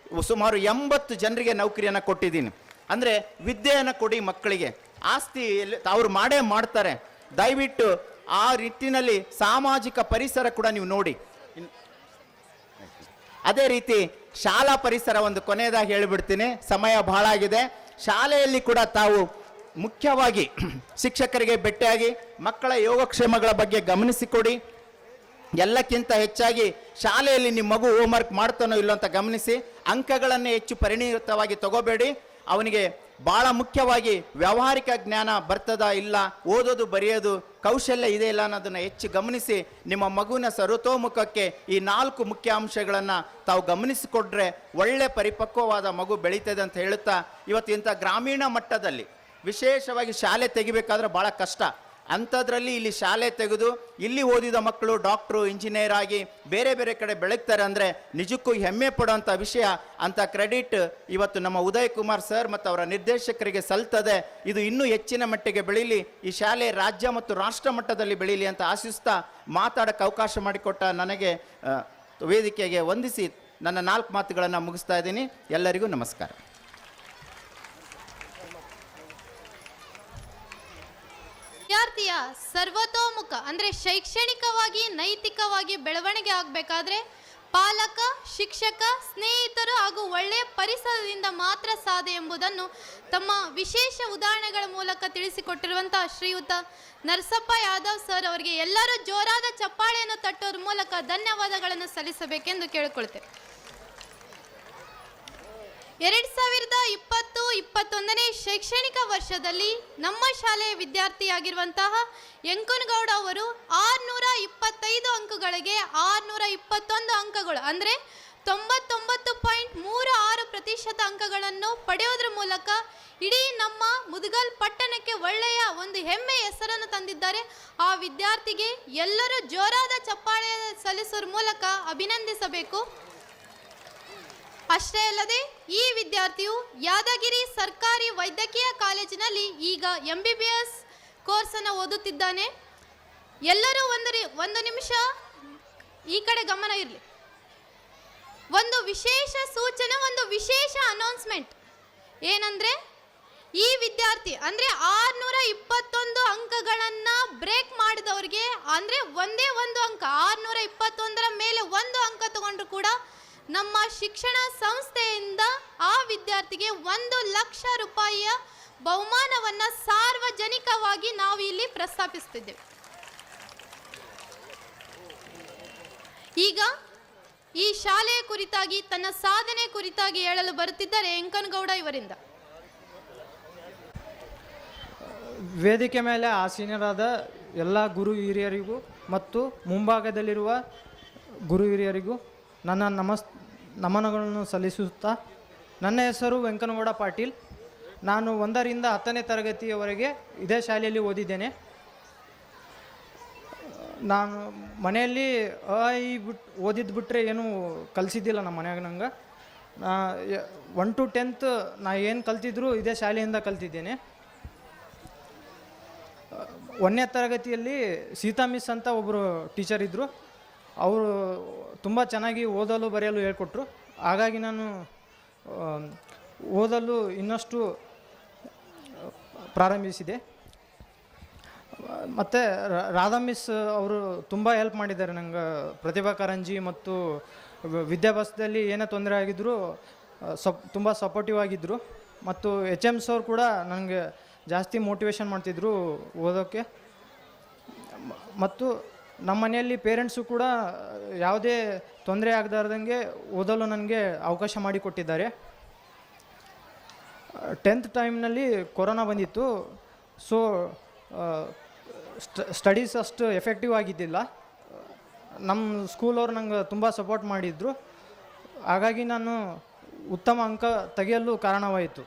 ಸುಮಾರು 80 ಜನರಿಗೆ ನೌಕರಿಯನ್ನು ಕೊಟ್ಟಿದ್ದೀನಿ. ಅಂದರೆ ವಿದ್ಯೆಯನ್ನು ಕೊಡಿ ಮಕ್ಕಳಿಗೆ, ಆಸ್ತಿ ಅವ್ರು ಮಾಡ್ತಾರೆ. ದಯವಿಟ್ಟು ಆ ನಿಟ್ಟಿನಲ್ಲಿ ಸಾಮಾಜಿಕ ಪರಿಸರ ಕೂಡ ನೀವು ನೋಡಿ. ಅದೇ ರೀತಿ ಶಾಲಾ ಪರಿಸರ ಒಂದು ಕೊನೆಯದಾಗಿ ಹೇಳಿಬಿಡ್ತೀನಿ, ಸಮಯ ಬಹಳ ಆಗಿದೆ. ಶಾಲೆಯಲ್ಲಿ ಕೂಡ ತಾವು ಮುಖ್ಯವಾಗಿ ಶಿಕ್ಷಕರಿಗೆ ಭೇಟಿಯಾಗಿ ಮಕ್ಕಳ ಯೋಗಕ್ಷೇಮಗಳ ಬಗ್ಗೆ ಗಮನಿಸಿಕೊಡಿ. ಎಲ್ಲಕ್ಕಿಂತ ಹೆಚ್ಚಾಗಿ ಶಾಲೆಯಲ್ಲಿ ನಿಮ್ಮ ಮಗು ಹೋಮ್ವರ್ಕ್ ಮಾಡ್ತಾನೋ ಇಲ್ಲೋ ಅಂತ ಗಮನಿಸಿ. ಅಂಕಗಳನ್ನೇ ಹೆಚ್ಚು ಪರಿಣಿತವಾಗಿ ತಗೋಬೇಡಿ. ಅವನಿಗೆ ಭಾಳ ಮುಖ್ಯವಾಗಿ ವ್ಯಾವಹಾರಿಕ ಜ್ಞಾನ ಬರ್ತದಾ ಇಲ್ಲ, ಓದೋದು ಬರೆಯೋದು ಕೌಶಲ್ಯ ಇದೆ ಇಲ್ಲ ಅನ್ನೋದನ್ನು ಹೆಚ್ಚು ಗಮನಿಸಿ ನಿಮ್ಮ ಮಗುವಿನ ಸರ್ವತೋಮುಖಕ್ಕೆ ಈ 4 ಮುಖ್ಯ ಅಂಶಗಳನ್ನು ತಾವು ಗಮನಿಸಿಕೊಟ್ರೆ ಒಳ್ಳೆ ಪರಿಪಕ್ವವಾದ ಮಗು ಬೆಳೀತದೆ ಅಂತ ಹೇಳುತ್ತಾ, ಇವತ್ತು ಇಂಥ ಗ್ರಾಮೀಣ ಮಟ್ಟದಲ್ಲಿ ವಿಶೇಷವಾಗಿ ಶಾಲೆ ತೆಗಿಬೇಕಾದ್ರೆ ಭಾಳ ಕಷ್ಟ. ಅಂಥದ್ರಲ್ಲಿ ಇಲ್ಲಿ ಶಾಲೆ ತೆಗೆದು ಇಲ್ಲಿ ಓದಿದ ಮಕ್ಕಳು ಡಾಕ್ಟ್ರು, ಇಂಜಿನಿಯರ್ ಆಗಿ ಬೇರೆ ಬೇರೆ ಕಡೆ ಬೆಳಗ್ತಾರೆ ಅಂದರೆ ನಿಜಕ್ಕೂ ಹೆಮ್ಮೆ ಪಡುವಂಥ ವಿಷಯ. ಅಂಥ ಕ್ರೆಡಿಟ್ ಇವತ್ತು ನಮ್ಮ ಉದಯ್ ಕುಮಾರ್ ಸರ್ ಮತ್ತು ಅವರ ನಿರ್ದೇಶಕರಿಗೆ ಸಲ್ತದೆ. ಇದು ಇನ್ನೂ ಹೆಚ್ಚಿನ ಮಟ್ಟಿಗೆ ಬೆಳೀಲಿ, ಈ ಶಾಲೆ ರಾಜ್ಯ ಮತ್ತು ರಾಷ್ಟ್ರ ಮಟ್ಟದಲ್ಲಿ ಬೆಳೀಲಿ ಅಂತ ಆಶಿಸ್ತಾ ಮಾತಾಡೋಕ್ಕೆ ಅವಕಾಶ ಮಾಡಿಕೊಟ್ಟ ನನಗೆ ವೇದಿಕೆಗೆ ವಂದಿಸಿ ನನ್ನ 4 ಮಾತುಗಳನ್ನು ಮುಗಿಸ್ತಾ ಇದ್ದೀನಿ. ಎಲ್ಲರಿಗೂ ನಮಸ್ಕಾರ. ವಿದ್ಯಾರ್ಥಿಯ ಸರ್ವತೋಮುಖ ಅಂದರೆ ಶೈಕ್ಷಣಿಕವಾಗಿ ನೈತಿಕವಾಗಿ ಬೆಳವಣಿಗೆ ಆಗಬೇಕಾದ್ರೆ ಪಾಲಕ, ಶಿಕ್ಷಕ, ಸ್ನೇಹಿತರು ಹಾಗೂ ಒಳ್ಳೆಯ ಪರಿಸರದಿಂದ ಮಾತ್ರ ಸಾಧ್ಯ ಎಂಬುದನ್ನು ತಮ್ಮ ವಿಶೇಷ ಉದಾಹರಣೆಗಳ ಮೂಲಕ ತಿಳಿಸಿಕೊಟ್ಟಿರುವಂತಹ ಶ್ರೀಯುತ ನರಸಪ್ಪ ಯಾದವ್ ಸರ್ ಅವರಿಗೆ ಎಲ್ಲರೂ ಜೋರಾದ ಚಪ್ಪಾಳೆಯನ್ನು ತಟ್ಟೋದ್ರ ಮೂಲಕ ಧನ್ಯವಾದಗಳನ್ನು ಸಲ್ಲಿಸಬೇಕೆಂದು ಕೇಳಿಕೊಳ್ತೇವೆ. 2020 21ನೇ ಶೈಕ್ಷಣಿಕ ವರ್ಷದಲ್ಲಿ ನಮ್ಮ ಶಾಲೆಯ ವಿದ್ಯಾರ್ಥಿಯಾಗಿರುವಂತಹ ಯಂಕನಗೌಡ ಅವರು 625 ಅಂಕಗಳಿಗೆ 621 ಅಂಕಗಳು ಅಂದರೆ 99.36% ಅಂಕಗಳನ್ನು ಪಡೆಯೋದ್ರ ಮೂಲಕ ಇಡೀ ನಮ್ಮ ಮುದಗಲ್ ಪಟ್ಟಣಕ್ಕೆ ಒಳ್ಳೆಯ ಒಂದು ಹೆಮ್ಮೆ ಹೆಸರನ್ನು ತಂದಿದ್ದಾರೆ. ಆ ವಿದ್ಯಾರ್ಥಿಗೆ ಎಲ್ಲರೂ ಜೋರಾದ ಚಪ್ಪಾಳೆ ಸಲ್ಲಿಸುವ ಮೂಲಕ ಅಭಿನಂದಿಸಬೇಕು. ಅಷ್ಟೇ ಅಲ್ಲದೆ ಈ ವಿದ್ಯಾರ್ಥಿಯು ಯಾದಗಿರಿ ಸರ್ಕಾರಿ ವೈದ್ಯಕೀಯ ಕಾಲೇಜಿನಲ್ಲಿ ಈಗ MBBS ಕೋರ್ಸನ್ನು ಓದುತ್ತಿದ್ದಾನೆ. ಎಲ್ಲರೂ ಒಂದು ನಿಮಿಷ ಈ ಕಡೆ ಗಮನ ಇರಲಿ. ಒಂದು ವಿಶೇಷ ಸೂಚನೆ, ಒಂದು ವಿಶೇಷ ಅನೌನ್ಸ್ಮೆಂಟ್ ಏನಂದ್ರೆ, ಈ ವಿದ್ಯಾರ್ಥಿ ಅಂದರೆ 621 ಅಂಕಗಳನ್ನು ಬ್ರೇಕ್ ಮಾಡಿದವರಿಗೆ ಅಂದರೆ ಒಂದೇ ಒಂದು ಅಂಕ 621ರ ಮೇಲೆ ಒಂದು ಅಂಕ ತಗೊಂಡ್ರು ಕೂಡ ನಮ್ಮ ಶಿಕ್ಷಣ ಸಂಸ್ಥೆಯಿಂದ ಆ ವಿದ್ಯಾರ್ಥಿಗೆ 1,00,000 ರೂಪಾಯಿಯ ಬಹುಮಾನವನ್ನು ಸಾರ್ವಜನಿಕವಾಗಿ ನಾವು ಇಲ್ಲಿ ಪ್ರಸ್ತಾಪಿಸುತ್ತಿದ್ದೇವೆ. ಈಗ ಈ ಶಾಲೆಯ ಕುರಿತಾಗಿ ತನ್ನ ಸಾಧನೆ ಕುರಿತಾಗಿ ಹೇಳಲು ಬರುತ್ತಿದ್ದಾರೆ ಯಂಕನಗೌಡ ಇವರಿಂದ. ವೇದಿಕೆ ಮೇಲೆ ಆಸೀನರಾದ ಎಲ್ಲ ಗುರು ಹಿರಿಯರಿಗೂ ಮತ್ತು ಮುಂಭಾಗದಲ್ಲಿರುವ ಗುರು ಹಿರಿಯರಿಗೂ ನನ್ನ ನಮನಗಳನ್ನು ಸಲ್ಲಿಸುತ್ತಾ, ನನ್ನ ಹೆಸರು ವೆಂಕನಗೌಡ ಪಾಟೀಲ್. ನಾನು 1ರಿಂದ 10ನೇ ತರಗತಿಯವರೆಗೆ ಇದೇ ಶಾಲೆಯಲ್ಲಿ ಓದಿದ್ದೇನೆ. ನಾನು ಮನೆಯಲ್ಲಿ ಓದಿದ್ದು ಬಿಟ್ಟರೆ ಏನೂ ಕಲಿಸಿದ್ದಿಲ್ಲ ನಮ್ಮ ಮನ್ಯಾಗ. ನಂಗೆ 1 to 10th ನಾ ಏನು ಕಲ್ತಿದ್ರು ಇದೇ ಶಾಲೆಯಿಂದ ಕಲ್ತಿದ್ದೇನೆ. 1ನೇ ತರಗತಿಯಲ್ಲಿ ಸೀತಾ ಮಿಸ್ ಅಂತ ಒಬ್ಬರು ಟೀಚರ್ ಇದ್ದರು. ಅವರು ತುಂಬ ಚೆನ್ನಾಗಿ ಓದಲು ಬರೆಯಲು ಹೇಳ್ಕೊಟ್ರು. ಹಾಗಾಗಿ ನಾನು ಓದಲು ಇನ್ನಷ್ಟು ಪ್ರಾರಂಭಿಸಿದೆ. ಮತ್ತು ರಾಧಾ ಮಿಸ್ ಅವರು ತುಂಬ ಹೆಲ್ಪ್ ಮಾಡಿದ್ದಾರೆ ನಂಗೆ. ಪ್ರತಿಭಾ ಕಾರಂಜಿ ಮತ್ತು ವಿದ್ಯಾಭ್ಯಾಸದಲ್ಲಿ ಏನೇ ತೊಂದರೆ ಆಗಿದ್ದರೂ ತುಂಬ ಸಪೋರ್ಟಿವ್ ಆಗಿದ್ದರು. ಮತ್ತು HM ಸರ್ ಕೂಡ ನನಗೆ ಜಾಸ್ತಿ ಮೋಟಿವೇಶನ್ ಮಾಡ್ತಿದ್ರು ಓದೋಕ್ಕೆ. ಮತ್ತು ನಮ್ಮ ಮನೆಯಲ್ಲಿ ಪೇರೆಂಟ್ಸು ಕೂಡ ಯಾವುದೇ ತೊಂದರೆ ಆಗದಾರ್ದಂಗೆ ಓದಲು ನನಗೆ ಅವಕಾಶ ಮಾಡಿಕೊಟ್ಟಿದ್ದಾರೆ. 10th ಟೈಮ್ನಲ್ಲಿ ಕೊರೋನಾ ಬಂದಿತ್ತು. ಸೊ ಸ್ಟಡೀಸ್ ಅಷ್ಟು ಎಫೆಕ್ಟಿವ್ ಆಗಿದ್ದಿಲ್ಲ. ನಮ್ಮ ಸ್ಕೂಲವ್ರು ನಂಗೆ ತುಂಬ ಸಪೋರ್ಟ್ ಮಾಡಿದರು. ಹಾಗಾಗಿ ನಾನು ಉತ್ತಮ ಅಂಕ ತೆಗೆಯಲು ಕಾರಣವಾಯಿತು.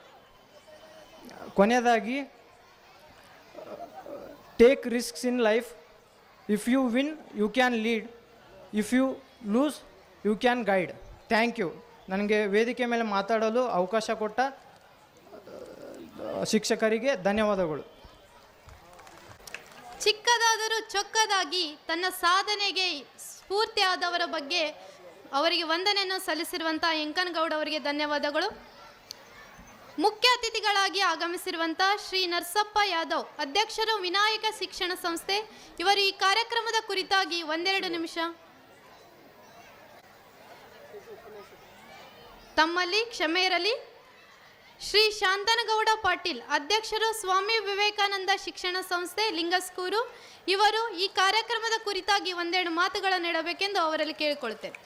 ಕೊನೆಯದಾಗಿ, take risks in life. If you win you can lead, if you lose you can guide. Thank you. ನನಗೆ ವೇದಿಕೆ ಮೇಲೆ ಮಾತಾಡಲು ಅವಕಾಶ ಕೊಟ್ಟ ಶಿಕ್ಷಕರಿಗೆ ಧನ್ಯವಾದಗಳು. ಚಿಕ್ಕದಾದರೂ ಚೊಕ್ಕದಾಗಿ ತನ್ನ ಸಾಧನೆಗೆ ಸ್ಫೂರ್ತಿಯಾದವರ ಬಗ್ಗೆ ಅವರಿಗೆ ವಂದನೆಯನ್ನು ಸಲ್ಲಿಸಿರುವಂಥ ಯಂಕನಗೌಡ ಅವರಿಗೆ ಧನ್ಯವಾದಗಳು. ಮುಖ್ಯ ಅತಿಥಿಗಳಾಗಿ ಆಗಮಿಸಿರುವಂಥ ಶ್ರೀ ನರಸಪ್ಪ ಯಾದವ್, ಅಧ್ಯಕ್ಷರು ವಿನಾಯಕ ಶಿಕ್ಷಣ ಸಂಸ್ಥೆ, ಇವರು ಈ ಕಾರ್ಯಕ್ರಮದ ಕುರಿತಾಗಿ 1-2 ನಿಮಿಷ ತಮ್ಮಲ್ಲಿ ಕ್ಷಮೆ ಇರಲಿ. ಶ್ರೀ ಶಾಂತನಗೌಡ ಪಾಟೀಲ್, ಅಧ್ಯಕ್ಷರು ಸ್ವಾಮಿ ವಿವೇಕಾನಂದ ಶಿಕ್ಷಣ ಸಂಸ್ಥೆ ಲಿಂಗಸ್ಕೂರು, ಇವರು ಈ ಕಾರ್ಯಕ್ರಮದ ಕುರಿತಾಗಿ 1-2 ಮಾತುಗಳನ್ನು ನೀಡಬೇಕೆಂದು ಅವರಲ್ಲಿ ಕೇಳಿಕೊಳ್ಳುತ್ತೇನೆ.